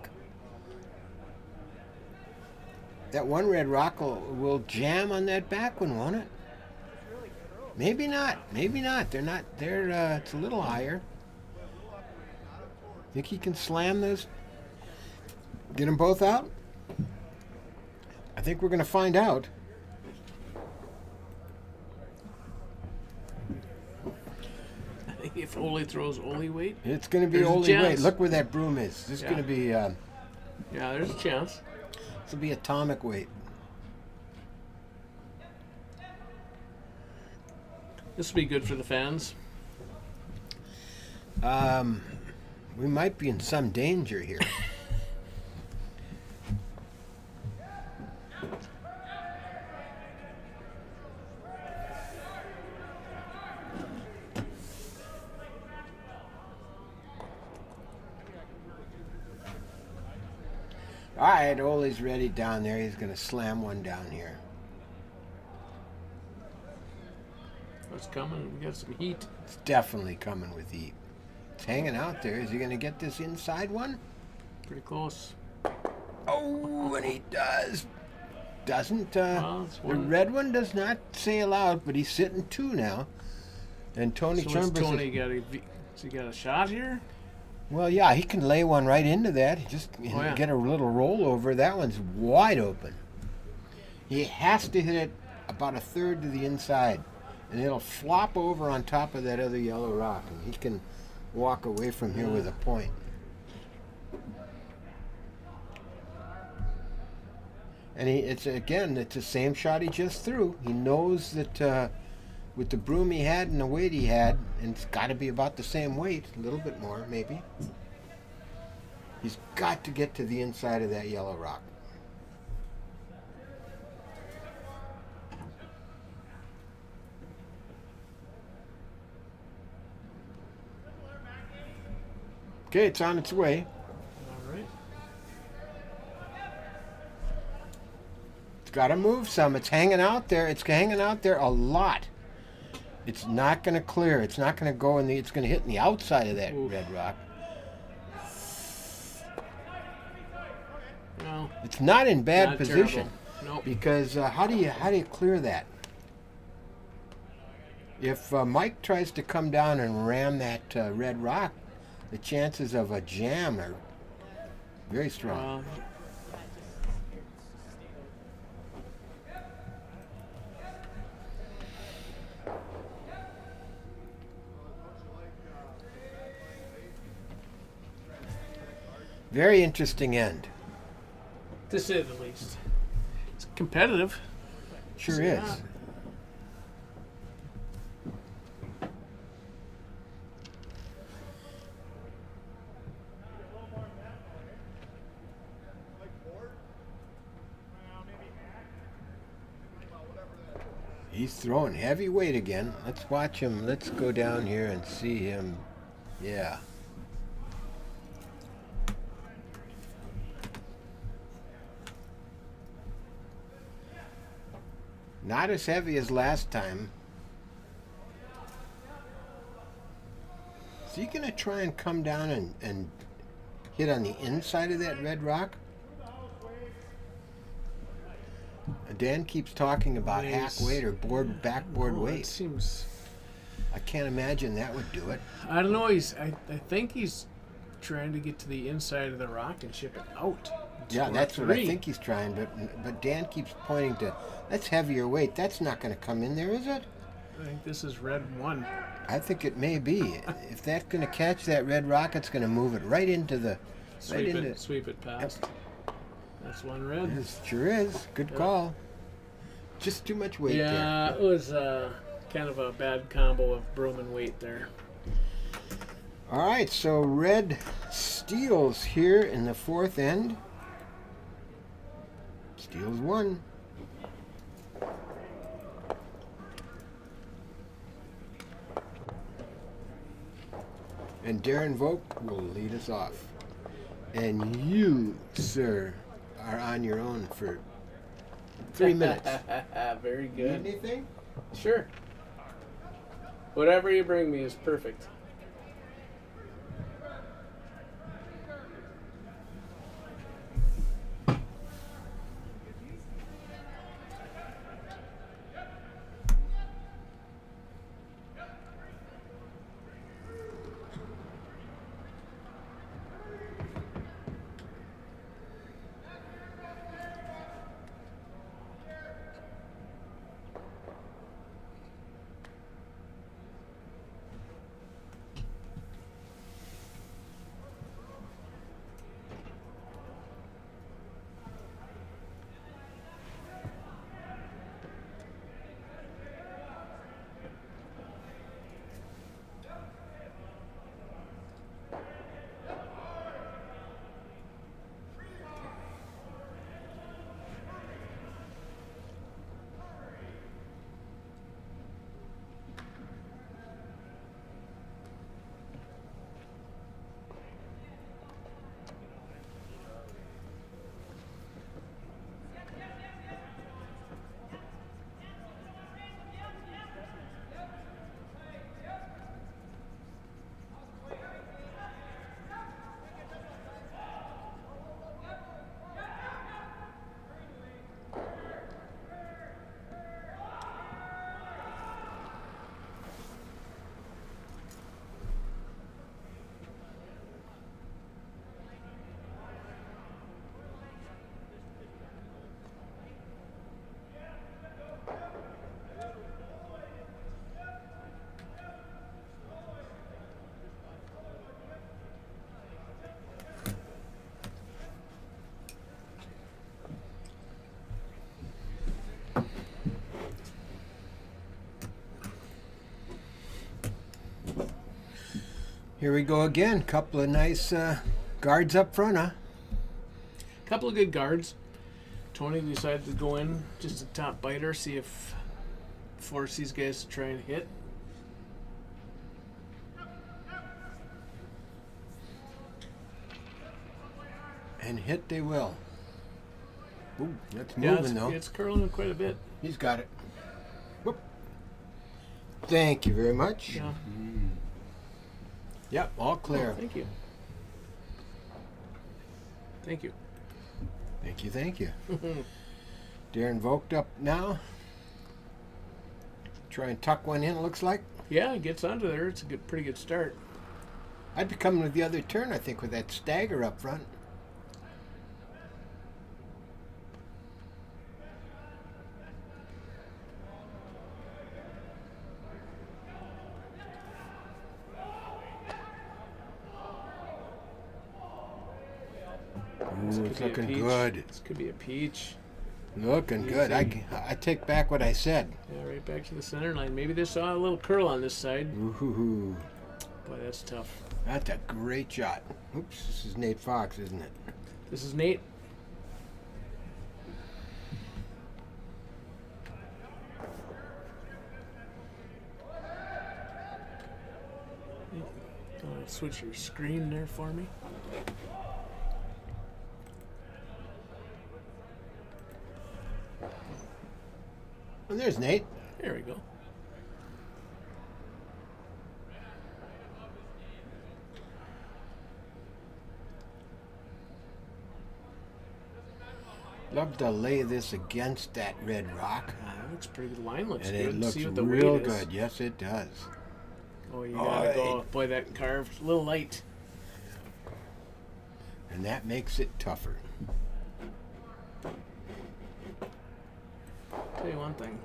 that one red rock will jam on that back one, won't it? Maybe not. Maybe not. They're not. It's a little higher. Think he can slam those? Get them both out? I think we're going to find out. I think if Ole throws Ole weight, It's going to be There's a Ole chance. weight. Look where that broom is. This is going to be. yeah, there's a chance. This will be atomic weight. This will be good for the fans. We might be in some danger here. All right, Ole's ready down there. He's going to slam one down here. What's coming? We got some heat. It's definitely coming with heat. It's hanging out there. Is he going to get this inside one? Pretty close. Oh, and he does. Doesn't. Well, the red one does not sail out, but he's sitting 2 now. And Tony So Chambers. Tony got a? Has he got a shot here? Well, yeah, he can lay one right into that. Just get a little rollover. That one's wide open. He has to hit it about 1/3 to the inside, and it'll flop over on top of that other yellow rock, and he can walk away from here with a point. And it's the same shot he just threw. He knows that with the broom he had and the weight he had, and it's got to be about the same weight, a little bit more maybe. He's got to get to the inside of that yellow rock. Okay, it's on its way. All right. It's got to move some. It's hanging out there. It's hanging out there a lot. It's not going to clear. It's not going to go in the. It's going to hit in the outside of that red rock. No. It's not in bad position. Nope. Because how do you clear that? If Mike tries to come down and ram that red rock, the chances of a jam are very strong. Very interesting end. To say the least. It's competitive. Sure Yeah. is. He's throwing heavy weight again. Let's watch him. Let's go down here and see him. Yeah. Not as heavy as last time. Is he going to try and come down and hit on the inside of that red rock? Dan keeps talking about hack weight or backboard weight. It seems. I can't imagine that would do it. I don't know. I think he's trying to get to the inside of the rock and ship it out. Yeah, that's what I think he's trying. But Dan keeps pointing to that's heavier weight. That's not going to come in there, is it? I think this is red 1. I think it may be. If that's going to catch that red rock, it's going to move it right into the. Sweep it past. That's 1 red. It sure is. Good call. Just too much weight there. Yeah, it was kind of a bad combo of broom and weight there. All right, so red steals here in the 4th end. Steals 1. And Darren Volk will lead us off. And you, sir, are on your own for 3 minutes. Very good. Need anything? Sure. Whatever you bring me is perfect. Here we go again. Couple of nice guards up front, huh? Couple of good guards. Tony decided to go in just a top biter, see if force these guys to try and hit. And hit they will. Ooh, that's moving though. It's curling quite a bit. He's got it. Whoop. Thank you very much. Yeah. Yep, all clear. Oh, thank you. Thank you. Thank you, thank you. Darren Vogt up now. Try and tuck one in, it looks like. Yeah, it gets onto there. It's a pretty good start. I'd be coming with the other turn, I think, with that stagger up front. Ooh, it's looking good. This could be a peach. Looking good. I take back what I said. Yeah, right back to the center line. Maybe they saw a little curl on this side. Ooh. Boy, that's tough. That's a great shot. Oops, this is Nate Fox, isn't it? This is Nate. Switch your screen there for me. And there's Nate. There we go. Love to lay this against that red rock. That looks pretty good. Line looks And good. it looks See what the real weight is. good. Yes, it does. Oh, you gotta go. Boy, that carved a little light. And that makes it tougher. Tell you one thing.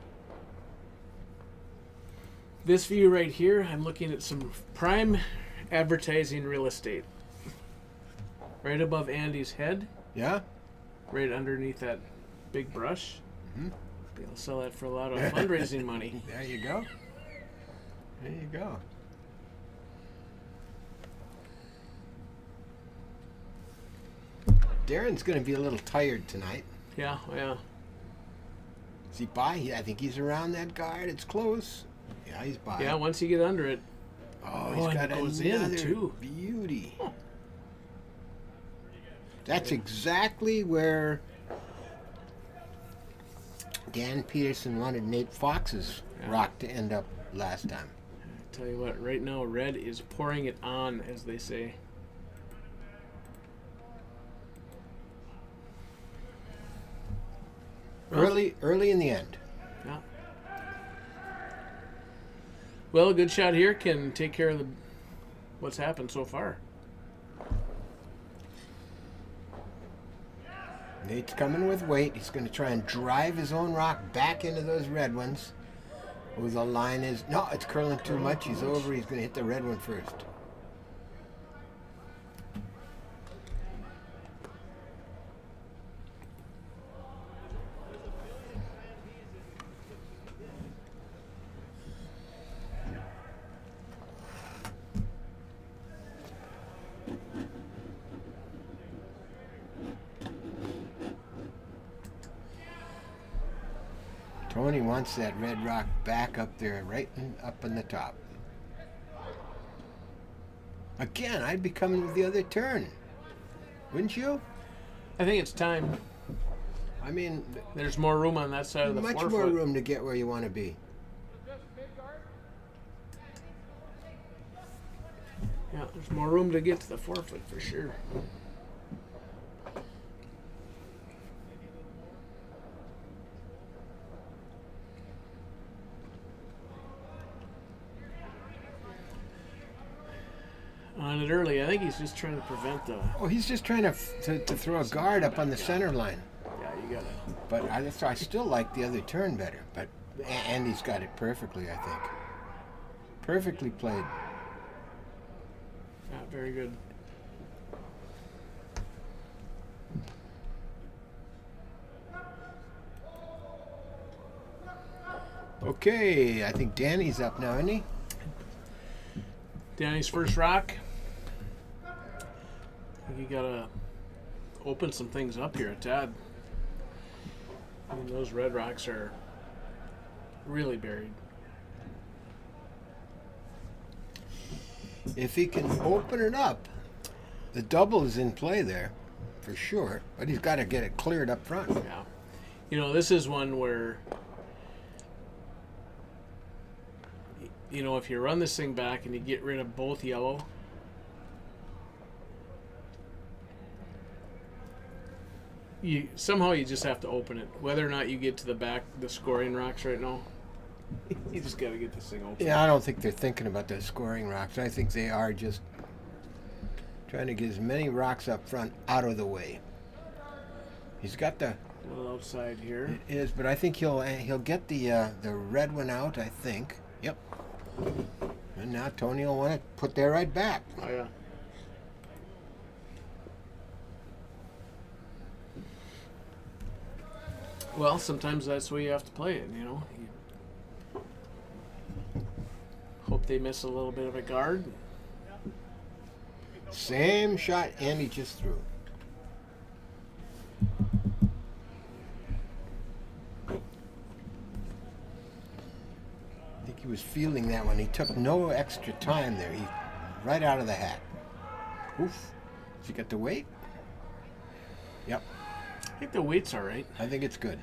This view right here, I'm looking at some prime advertising real estate. Right above Andy's head, Yeah? right underneath that big brush. Mm-hmm. Be able to sell that for a lot of fundraising money. There you go. There you go. Darren's going to be a little tired tonight. Yeah, yeah. Is he by? I think he's around that guard. It's close. Yeah, he's by. Yeah, once you get under it. Oh, and he's got it goes another in, too. beauty. That's exactly where Dan Peterson wanted Nate Fox's rock to end up last time. Tell you what, right now red is pouring it on, as they say. Early in the end. Yeah. Well, a good shot here can take care of what's happened so far. Nate's coming with weight. He's going to try and drive his own rock back into those red ones. Oh, the line is... No, it's curling too much. He's over. He's going to hit the red one first. Tony wants that red rock back up there, right up in the top. Again, I'd be coming with the other turn. Wouldn't you? I think it's time. I mean, There's more room on that side of the much forefoot. more room to get where you want to be. Yeah, there's more room to get to the forefoot for sure. On it early. I think he's just trying to prevent the... Oh, he's just trying to throw a guard up on the center line. Yeah, you gotta... But I still like the other turn better. But Andy's got it perfectly, I think. Perfectly played. Yeah, very good. Okay, I think Danny's up now, isn't he? Danny's first rock. You gotta open some things up here, Tad. I mean, those red rocks are really buried. If he can open it up, the double is in play there, for sure. But he's got to get it cleared up front. Yeah. You know, this is one where, you know, if you run this thing back and you get rid of both yellow, you just have to open it. Whether or not you get to the scoring rocks right now, you just got to get this thing open. Yeah, I don't think they're thinking about the scoring rocks. I think they are just trying to get as many rocks up front out of the way. He's got the A little outside here. It is, but I think he'll get the red one out. I think. Yep. And now Tony will want to put that right back. Oh yeah. Well, sometimes that's the way you have to play it, you know. You hope they miss a little bit of a guard. Same shot Andy just threw. I think he was feeling that one. He took no extra time there. He right out of the hat. Oof. Did you get the weight? Yep. I think the weight's all right. I think it's good.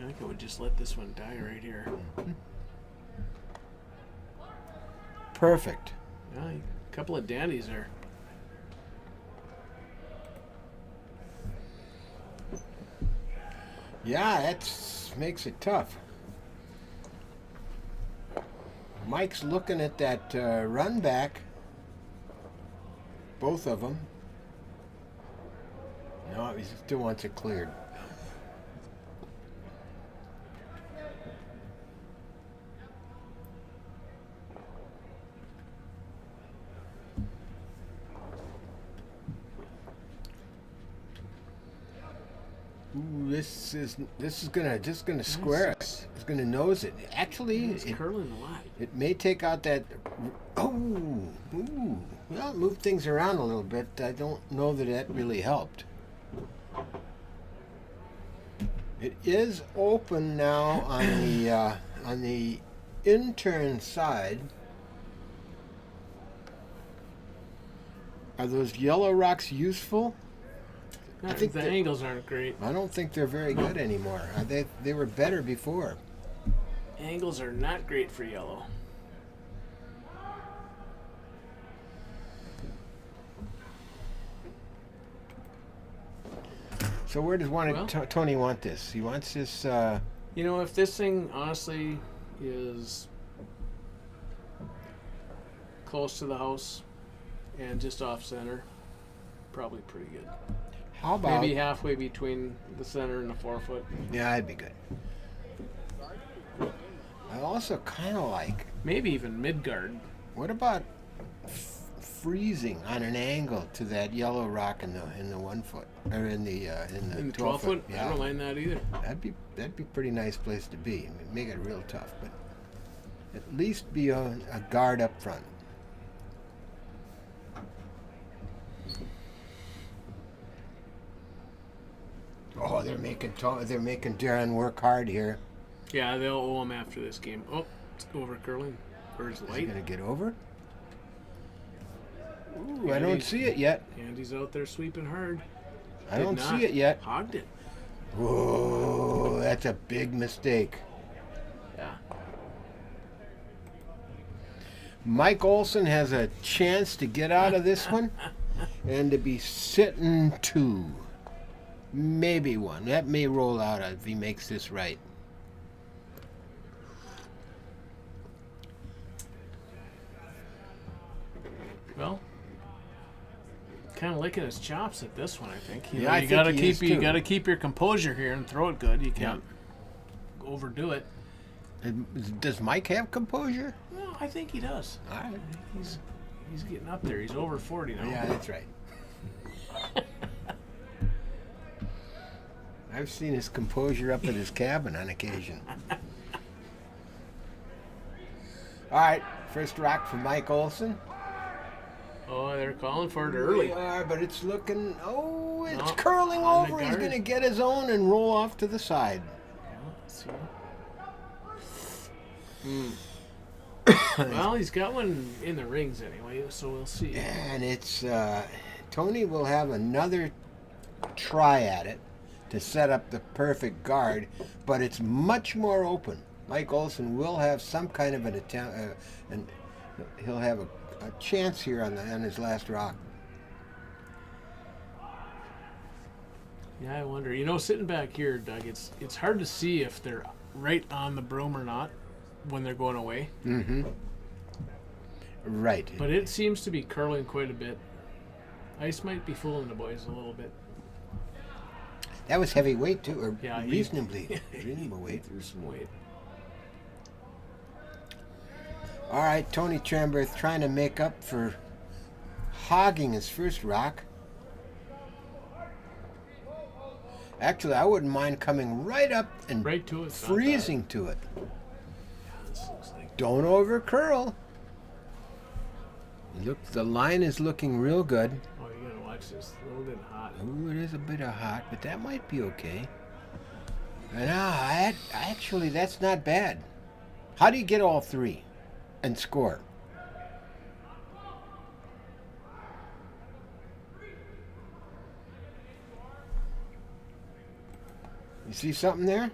I think I would just let this one die right here. Perfect. Yeah, a couple of dandies there. Yeah, that makes it tough. Mike's looking at that run back. Both of them. No, he still wants it cleared. Ooh, this is just gonna square it. It's gonna nose it. Actually, It's curling a lot. it may take out that. Oh, ooh. Well, it moved things around a little bit. I don't know that that really helped. It is open now on the intern side. Are those yellow rocks useful? I think the angles aren't great. I don't think they're very good anymore. They were better before. Angles are not great for yellow. So where does Tony want this? He wants this. You know, if this thing honestly is close to the house and just off center, probably pretty good. How about maybe halfway between the center and the 4 foot? Yeah, that'd be good. I also kind of like. Maybe even mid guard. What about freezing on an angle to that yellow rock in the 1 foot or in the 12 foot? Yeah. I don't mind that either. That'd be a pretty nice place to be. I mean, make it real tough, but at least be a guard up front. Oh, they're making Darren work hard here. Yeah, they'll owe him after this game. Oh, it's over curling. Or is Is he light? gonna get over? Ooh, Yeah, I don't see it yet. Andy's out there sweeping hard. I don't see it yet. Hogged it. Whoa, that's a big mistake. Yeah. Mike Olson has a chance to get out of this one and to be sitting 2. Maybe 1. That may roll out if he makes this right. Well, kind of licking his chops at this one, I think. Yeah, I you think he is, you too. got to keep your composure here and throw it good. You can't overdo it. Does Mike have composure? No, I think he does. All right. He's getting up there. He's over 40 now. Yeah, that's right. I've seen his composure up at his cabin on occasion. All right, first rock for Mike Olson. Oh, they're calling for it They early. are, but it's looking. Oh, it's No, curling on the over. He's guard. going to get his own and roll off to the side. Yeah, let's see. Well, he's got one in the rings anyway, so we'll see. And it's Tony will have another try at it to set up the perfect guard, but it's much more open. Mike Olson will have some kind of an attempt, and he'll have a chance here on his last rock. Yeah, I wonder. You know, sitting back here, Doug, it's hard to see if they're right on the broom or not when they're going away. Mm-hmm. Right. But it seems to be curling quite a bit. Ice might be fooling the boys a little bit. That was heavy weight too, or Yeah, reasonable weight. Threw some weight. All right, Tony Tremberth trying to make up for hogging his first rock. Actually, I wouldn't mind coming right up and Right to it. it's not freezing to it. bad. This looks like Don't over curl. Look, the line is looking real good. oh, you gotta watch this. A little bit hot. Ooh, it is a bit of hot, but that might be okay. And actually, that's not bad. How do you get all three and score? You see something there?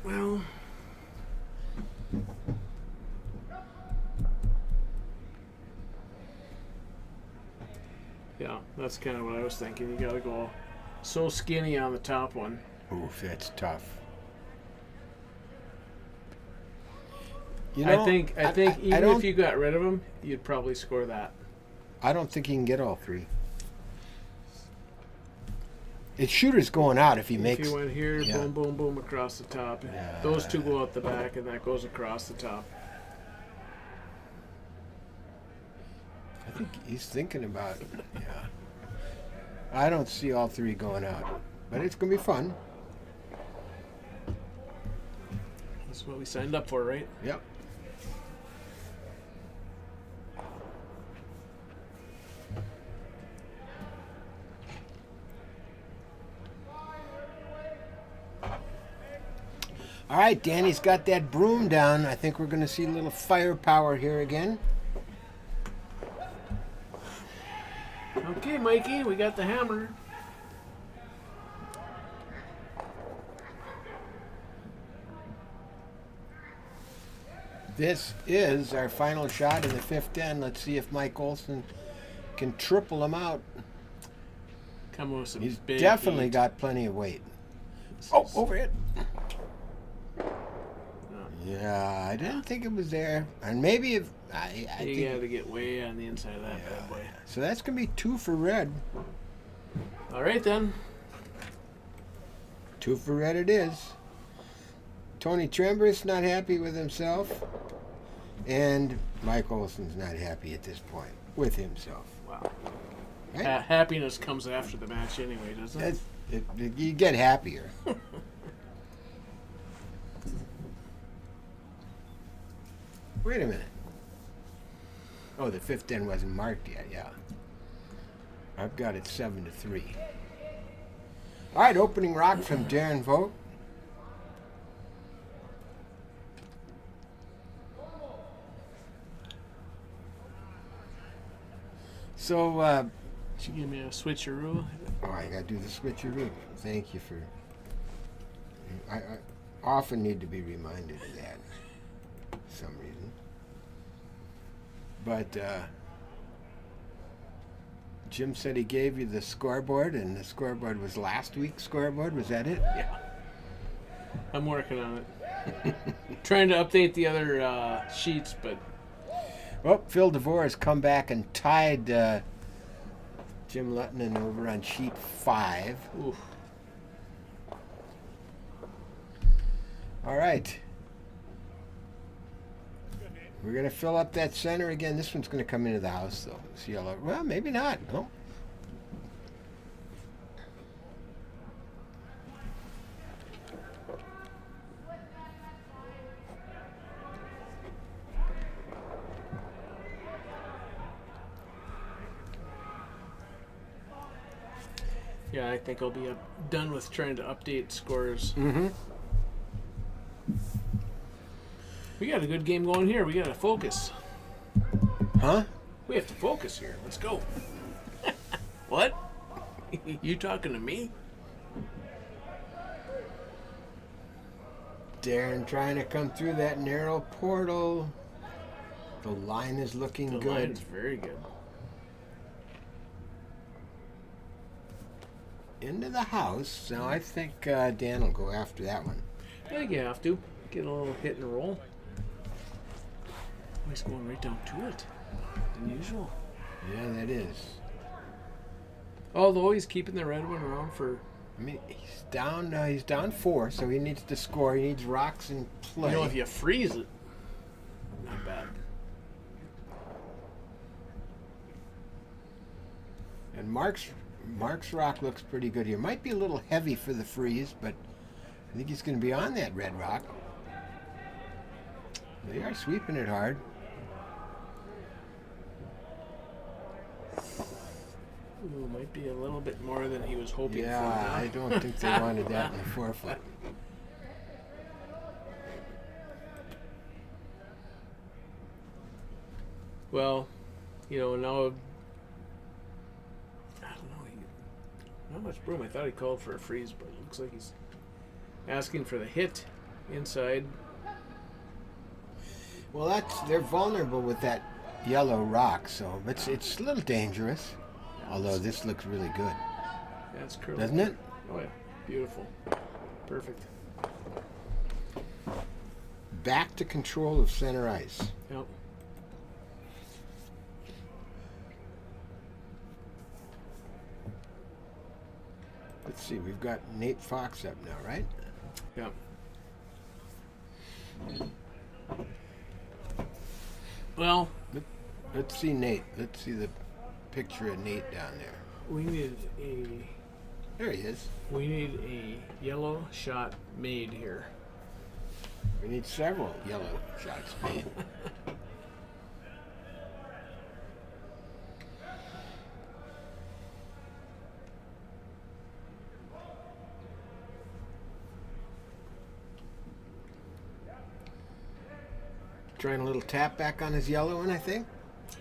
Well, yeah, that's kind of what I was thinking. You gotta go so skinny on the top one. Oof, that's tough. You know, I think even if you got rid of him, you'd probably score that. I don't think he can get all three. It's shooter's going out if he makes. If you went here, yeah. boom, boom, boom across the top. Yeah. Those two go out the back, and that goes across the top. I think he's thinking about it. Yeah. I don't see all three going out, but it's gonna be fun. That's what we signed up for, right? Yep. All right, Danny's got that broom down. I think we're going to see a little firepower here again. Okay, Mikey, we got the hammer. This is our final shot in the fifth end. Let's see if Mike Olson can triple him out. Come with some He's big definitely heat. got plenty of weight. This Oh, is- overhit. No. Yeah, I didn't think it was there. And maybe if I You think got to get way on the inside of that bad boy. so. That's gonna be 2 for red. All right then. 2 for red it is. Tony Trember's not happy with himself, and Mike Olson's not happy at this point with himself. Wow. Right? Happiness comes after the match anyway, doesn't it? You get happier. Wait a minute. Oh, the fifth end wasn't marked yet. Yeah, I've got it 7-3. All right, opening rock from Darren Vogt. So, Did you give me a switcheroo? oh, I gotta do the switcheroo. Thank you for. I often need to be reminded of that for some reason. But Jim said he gave you the scoreboard, and the scoreboard was last week's scoreboard. Was that it? Yeah. I'm working on it. Trying to update the other sheets, but Well, Phil DeVore has come back and tied Jim Lettinen over on sheet 5. oof. All right. We're going to fill up that center again. This one's going to come into the house, though. See how, well, maybe not. No. Yeah, I think I'll be done with trying to update scores. Mm-hmm. We got a good game going here. We got to focus. Huh? We have to focus here. Let's go. What? You talking to me? Darren trying to come through that narrow portal. The line is looking The good. line's very good. Into the house. Now I think Dan will go after that one. I think you have to. Get a little hit and roll. Oh, he's going right down to it. Unusual. Yeah, that is. Although he's keeping the red one around for... I mean, he's down. He's down 4, so he needs to score. He needs rocks in play. You know, if you freeze it, not bad. And Mark's rock looks pretty good here. Might be a little heavy for the freeze, but I think he's going to be on that red rock. They are sweeping it hard. Ooh, might be a little bit more than he was hoping for. Yeah, I don't think they wanted that in the 4-foot. Well, you know, now... I don't know. Not much room. I thought he called for a freeze, but it looks like he's asking for the hit inside. Well, they're vulnerable with that yellow rock, so it's a little dangerous. Although this looks really good. That's curly. Doesn't it? Oh, yeah. Beautiful. Perfect. Back to control of center ice. Yep. Let's see, we've got Nate Fox up now, right? Yep. Well, Let's see Nate. Let's see the picture of Nate down there. we need There he is. a yellow shot made here. We need several yellow shots made. Trying a little tap back on his yellow one, I think.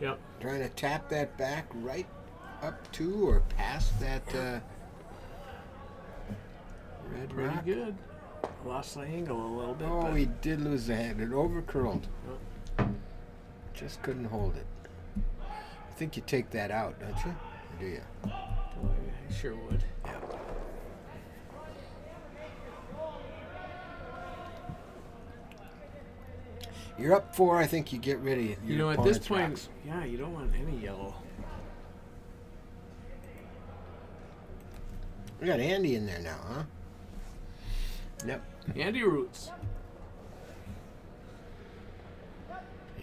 Yep. Trying to tap that back right up to or past that red Pretty rock. good. Lost the angle a little bit. Oh, but he did lose the hand. It overcurled. Yep. Just couldn't hold it. I think you take that out, don't you? Or do you? Boy, I sure would. Yeah. You're up 4. I think you get rid of your You know, at this opponent's point, rocks. yeah, you don't want any yellow. We got Andy in there now, huh? Yep. Andy Roots.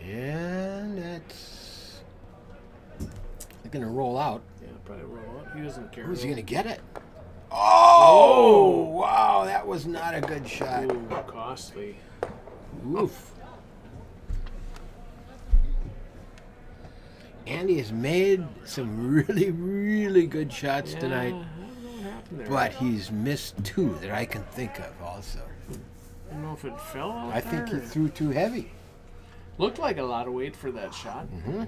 And that's going to roll out. Yeah, probably roll out. He doesn't care. Who's he going to get it? Oh, wow, that was not a good shot. Ooh, costly. Oof. Andy has made some really, really good shots Yeah, tonight, I don't know what happened there. but he's missed 2 that I can think of also. I don't know if it fell out I think he there or- threw too heavy. Looked like a lot of weight for that shot. Mm-hmm.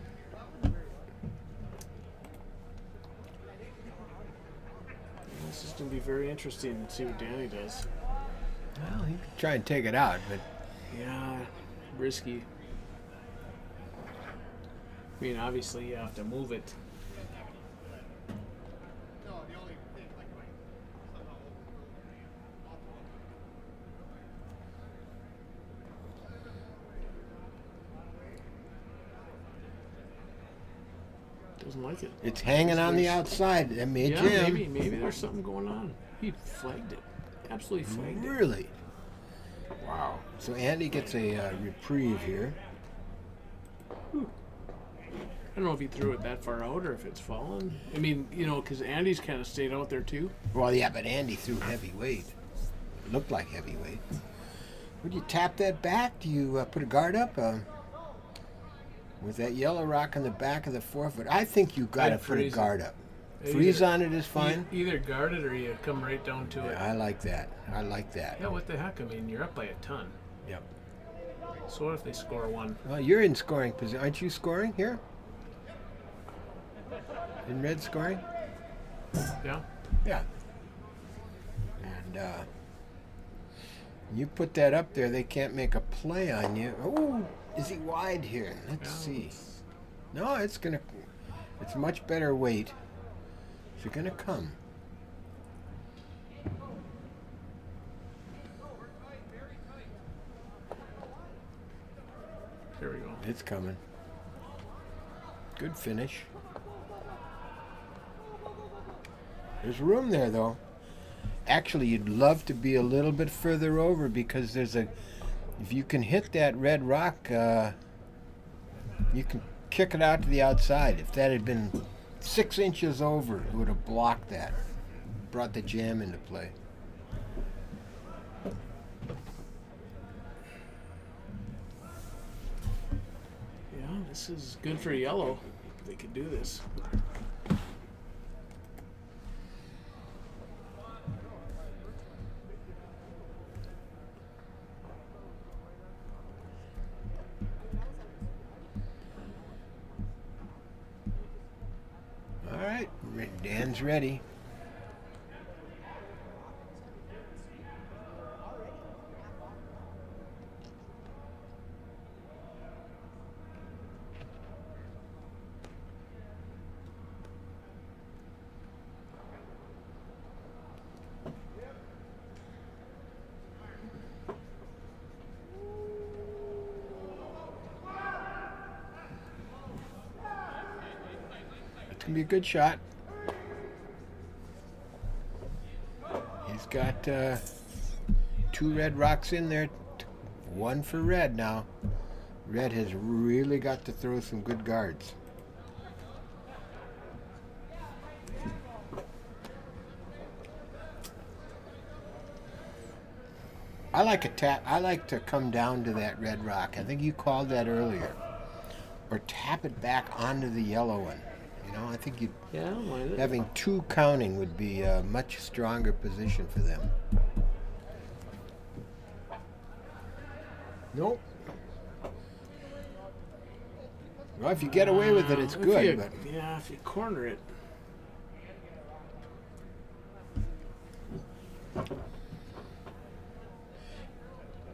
This is going to be very interesting to see what Danny does. Well, he could try and take it out, but Yeah, risky. I mean, obviously you have to move it. Doesn't like it. it's hanging on the outside. That made Yeah, Jim. maybe there's something going on. He flagged it. Absolutely flagged it. Really? Wow. So Andy gets a reprieve here. I don't know if he threw it that far out or if it's fallen. I mean, you know, because Andy's kind of stayed out there too. Well, yeah, but Andy threw heavyweight. It looked like heavyweight. Would you tap that back? Do you put a guard up? With that yellow rock on the back of the 4-foot, I think you got to I'd put a freeze it. guard up. Freeze on it is fine. Either guard it or you come right down to it. Yeah, I like that. I like that. Yeah, what the heck? I mean, you're up by a ton. Yep. So what if they score one? Well, you're in scoring position. Aren't you scoring here? In red scoring? Yeah. Yeah. And you put that up there, they can't make a play on you. Oh, is he wide here? Let's see. No, it's much better weight. It's gonna come. There we go. It's coming. Good finish. There's room there, though. Actually, you'd love to be a little bit further over because if you can hit that red rock, you can kick it out to the outside. If that had been 6 inches over, it would have blocked that, brought the jam into play. Yeah, this is good for yellow. They could do this. All right, Dan's ready. It's gonna be a good shot. He's got 2 red rocks in there, 1 for red now. Red has really got to throw some good guards. I like to come down to that red rock. I think you called that earlier. Or tap it back onto the yellow one. You know, I think Yeah, I don't mind it. having 2 counting would be a much stronger position for them. Nope. Well, if you get away with it, it's If good. you- But yeah, if you corner it.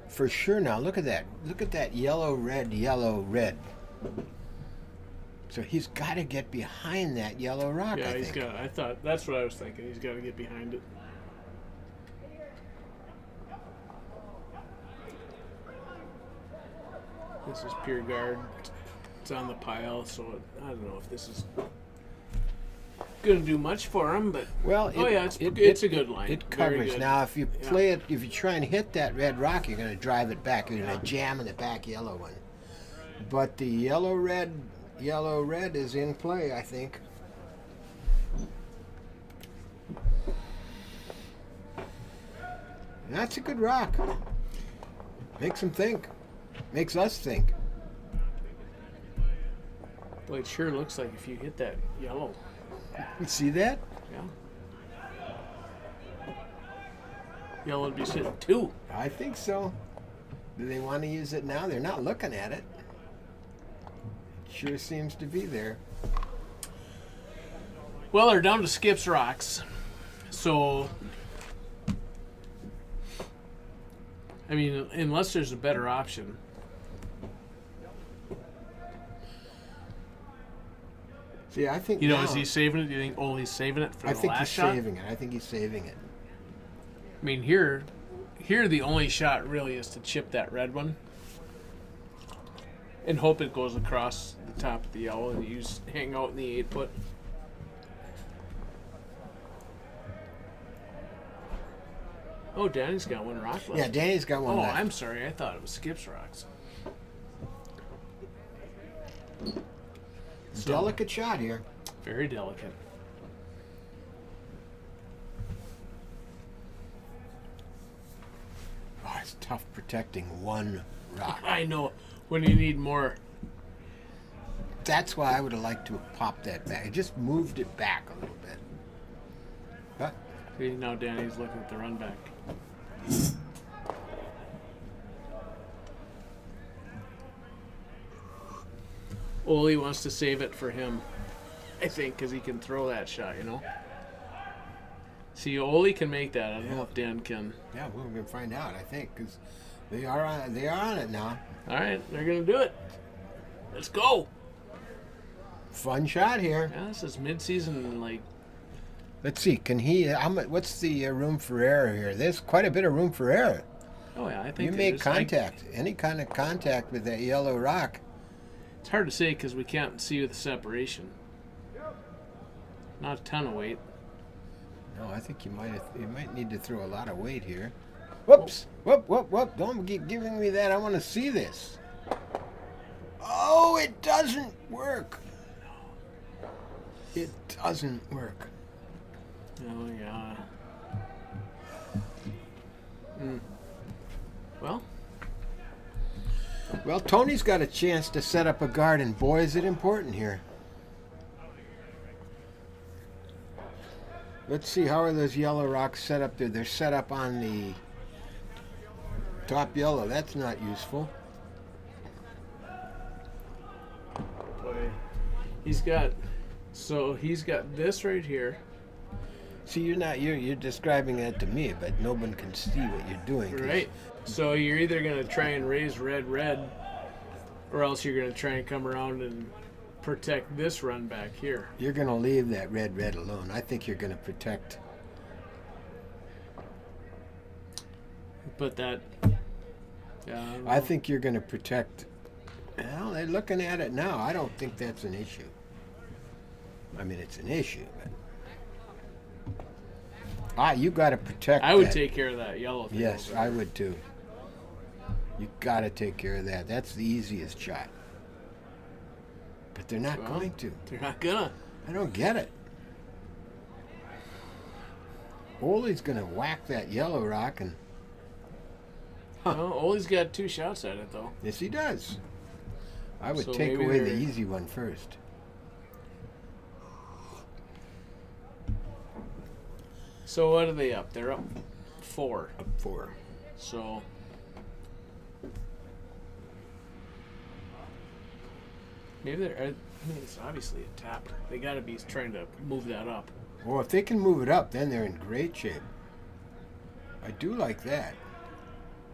for sure now, look at that. Look at that yellow, red. So he's got to get behind that yellow rock, Yeah, I he's think. got. I thought that's what I was thinking. He's got to get behind it. This is pure guard. It's on the pile, so I don't know if this is gonna do much for him. But Well, it's a good line. It Very covers. good. Now, if you Yeah. play it, if you try and hit that red rock, you're going to drive it back. You're going to jam in the back yellow one. But the yellow red is in play, I think. That's a good rock. Makes him think. Makes us think. Boy, it sure looks like if you hit that yellow. You see that? Yeah. Yellow would be sitting 2. I think so. Do they want to use it now? They're not looking at it. It sure seems to be there. Well, they're down to Skip's rocks. So, I mean, unless there's a better option. See, I think You know, now, is he saving it? Do you think he's saving it for I the think last he's shot? saving it. I think he's saving it. I mean, here the only shot really is to chip that red one and hope it goes across the top of the yellow and you hang out in the 8-foot. Oh, Danny's got 1 rock left. Yeah, Danny's got one Oh, left. I'm sorry. I thought it was Skip's rocks. So, Delicate shot here. very delicate. Oh, it's tough protecting 1 rock. I know when you need more. That's why I would have liked to have popped that back. I just moved it back a little bit. See, now Danny's looking at the run back. Ole wants to save it for him, I think, because he can throw that shot, you know? See, Ole can make that. I don't know if Dan can. Yeah, we're going to find out, I think, because they are on it now. All right, they're going to do it. Let's go. Fun shot here. Yeah, this is mid-season, like... Let's see, can he, what's the room for error here? There's quite a bit of room for error. Oh, yeah, I think you make contact, any kind of contact with that yellow rock. It's hard to say because we can't see the separation. Not a ton of weight. No, I think you might need to throw a lot of weight here. Whoops! Whoop! Don't keep giving me that. I want to see this. Oh, it doesn't work. It doesn't work. Oh, yeah. Well, Tony's got a chance to set up a guard, and boy, is it important here. Let's see, how are those yellow rocks set up there? They're set up on the top yellow. That's not useful. Boy, he's got this right here. See, you're describing that to me, but no one can see what you're doing. Right. So you're either going to try and raise red, or else you're going to try and come around and protect this run back here. You're going to leave that red alone. I think you're going to protect. But that... Yeah, I think you're going to protect. Well, they're looking at it now. I don't think that's an issue. I mean, it's an issue, but... you got to protect I would that. take care of that yellow thing. Yes, I would too. You got to take care of that. That's the easiest shot. But they're not going to. They're not gonna. I don't get it. Ole's going to whack that yellow rock and... Well, Ole's got 2 shots at it, though. Yes, he does. I would So take maybe away the they're- easy one first. So what are they up? They're up 4. Up 4. So... Maybe they're... I mean, it's obviously a tapper. They got to be trying to move that up. Well, if they can move it up, then they're in great shape. I do like that.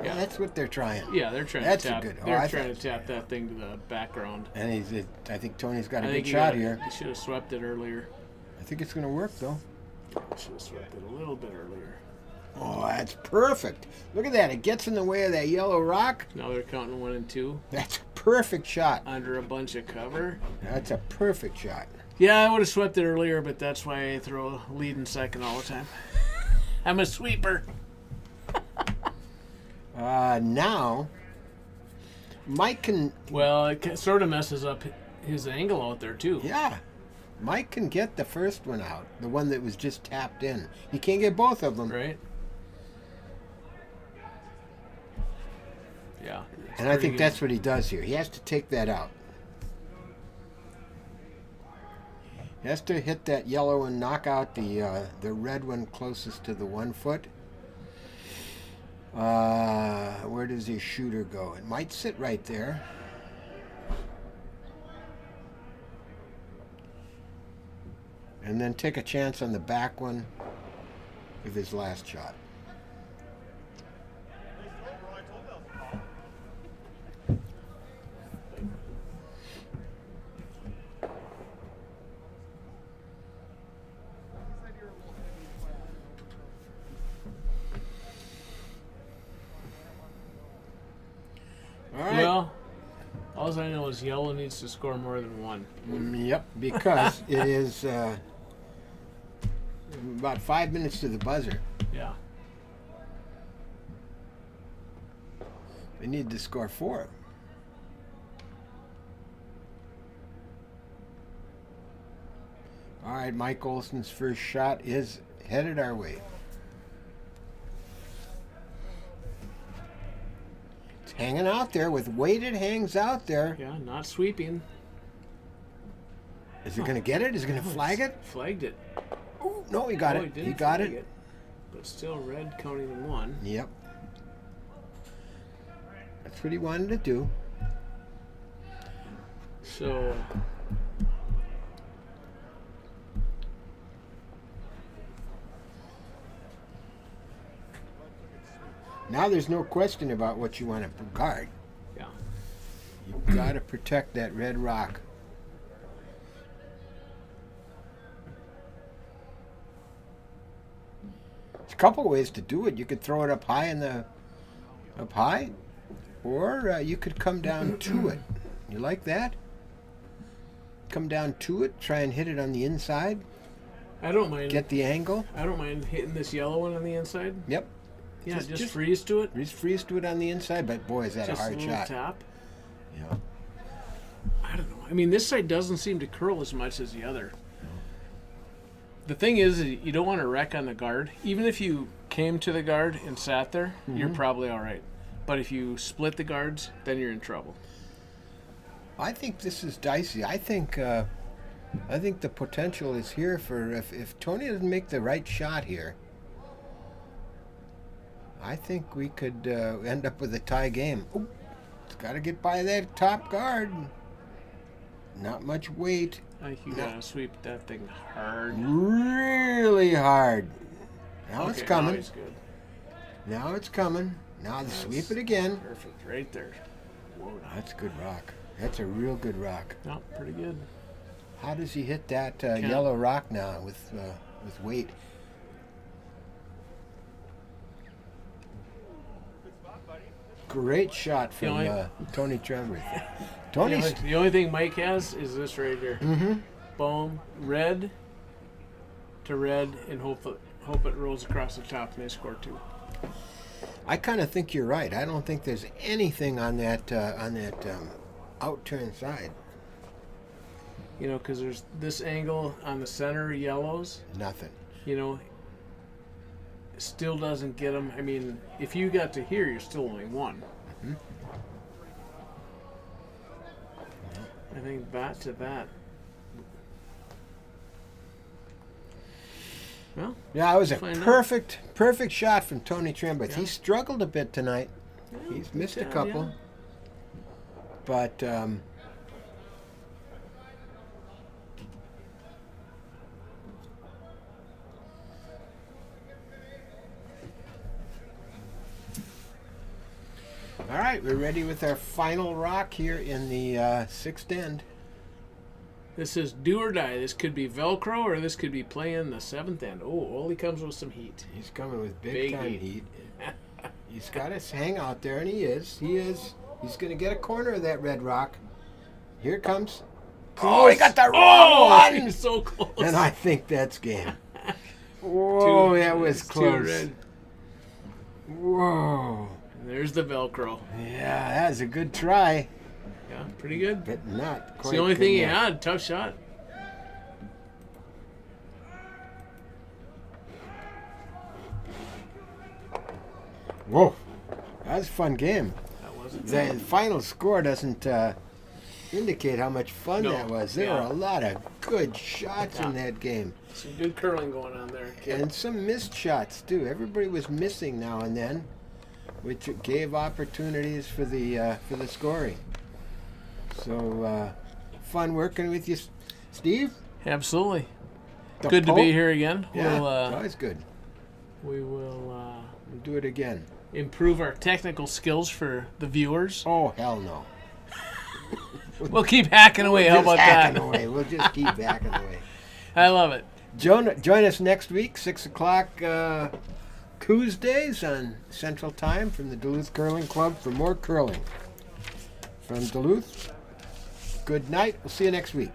Yeah, that's what they're trying. Yeah, they're trying That's to tap. a good. They're trying to tap that thing to the background. And I think Tony's got a I good think shot here. He should have swept it earlier. I think it's going to work though. Should have swept it a little bit earlier. Oh, that's perfect. Look at that. It gets in the way of that yellow rock. Now they're counting 1 and 2. That's a perfect shot. Under a bunch of cover. That's a perfect shot. Yeah, I would have swept it earlier, but that's why I throw lead and second all the time. I'm a sweeper. Now, Mike can... Well, it sort of messes up his angle out there, too. Yeah. Mike can get the first one out. The one that was just tapped in. He can't get both of them. Right? Yeah. And I think that's what he does here. He has to take that out. He has to hit that yellow and knock out the red one closest to the 1 foot. Where does his shooter go? It might sit right there. And then take a chance on the back one with his last shot. All right. Well, all I know is yellow needs to score more than 1. Yep, because it is about 5 minutes to the buzzer. Yeah. They need to score 4. All right, Mike Olson's first shot is headed our way. It's hanging out there with weight. It hangs out there. Yeah, not sweeping. Is he going to get it? Is he going to flag it? Flagged it. Oh, no, he got Oh, it. didn't He got flag it. But still red counting in 1. Yep. That's what he wanted to do. So now there's no question about what you want to guard. yeah. You've got to protect that red rock. There's a couple ways to do it. You could throw it up high, or you could come down to it. You like that? Come down to it, try and hit it on the inside, I don't mind. get the angle. I don't mind hitting this yellow one on the inside. Yep. Yeah, Just- just just- freeze to it. Just freeze to it on the inside, but boy, is that Just a hard little shot. tap. Yeah. I don't know. I mean, this side doesn't seem to curl as much as the other. The thing is, you don't want to wreck on the guard. Even if you came to the guard and sat there, you're probably all right. But if you split the guards, then you're in trouble. I think this is dicey. I think the potential is here for if Tony doesn't make the right shot here. I think we could end up with a tie game. Ooh, it's got to get by that top guard. Not much weight. I think you gotta sweep that thing hard. Really hard. Now it's Okay, coming. Now he's good. Now it's coming. Now sweep it again. Perfect, right there. Whoa, That's a good rock. That's a real good rock. no, pretty good. How does he hit that yellow rock now with weight? Great shot from Tony Tremblay. Tony's The only thing Mike has is this right here. Boom, red to red, and hope it rolls across the top and they score 2. I kind of think you're right. I don't think there's anything on that out-turn side. You know, because there's this angle on the center yellows. Nothing. You know, still doesn't get them. I mean, if you got to here, you're still only 1. I think bat to that. Well, Yeah, it was a Find out. perfect shot from Tony Tremblay. Yeah. He struggled a bit tonight. yeah, He's missed a yeah, couple, yeah. but all right, we're ready with our final rock here in the sixth end. This is do or die. This could be Velcro or this could be playing the 7th end. Oh, Ole comes with some heat. He's coming with big Big time heat. heat. He's got his hang out there, and he is. He's going to get a corner of that red rock. Here it comes. Oh, he got the wrong one! He's so close. And I think that's game. Whoa, that was Too close. red. Whoa. And there's the Velcro. Yeah, that was a good try, Yeah, pretty good. but not It's quite the only good thing he enough. had. Tough shot. Whoa, that was a fun game. That wasn't The bad. final score doesn't indicate how much fun No, that was. There yeah. were a lot of good shots in Yeah. that game. Some good curling going on there. Kid. And some missed shots too. Everybody was missing now and then, which gave opportunities for the scoring. So fun working with you, Steve. Absolutely. The Good to Pope. be here again. Yeah, We'll, always good. we will We'll do it again. improve our technical skills for the viewers. Oh hell no! We'll keep hacking away. How Just about hacking that? away. We'll just keep hacking away. I love it. Join us next week, 6 o'clock Tuesdays on Central Time from the Duluth Curling Club for more curling. From Duluth, good night. We'll see you next week.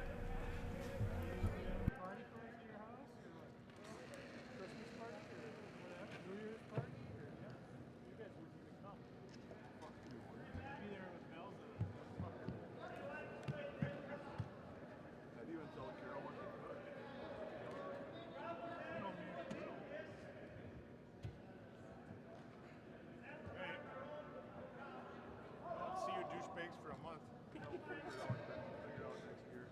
See you douchebags for a month. Figure it out next year.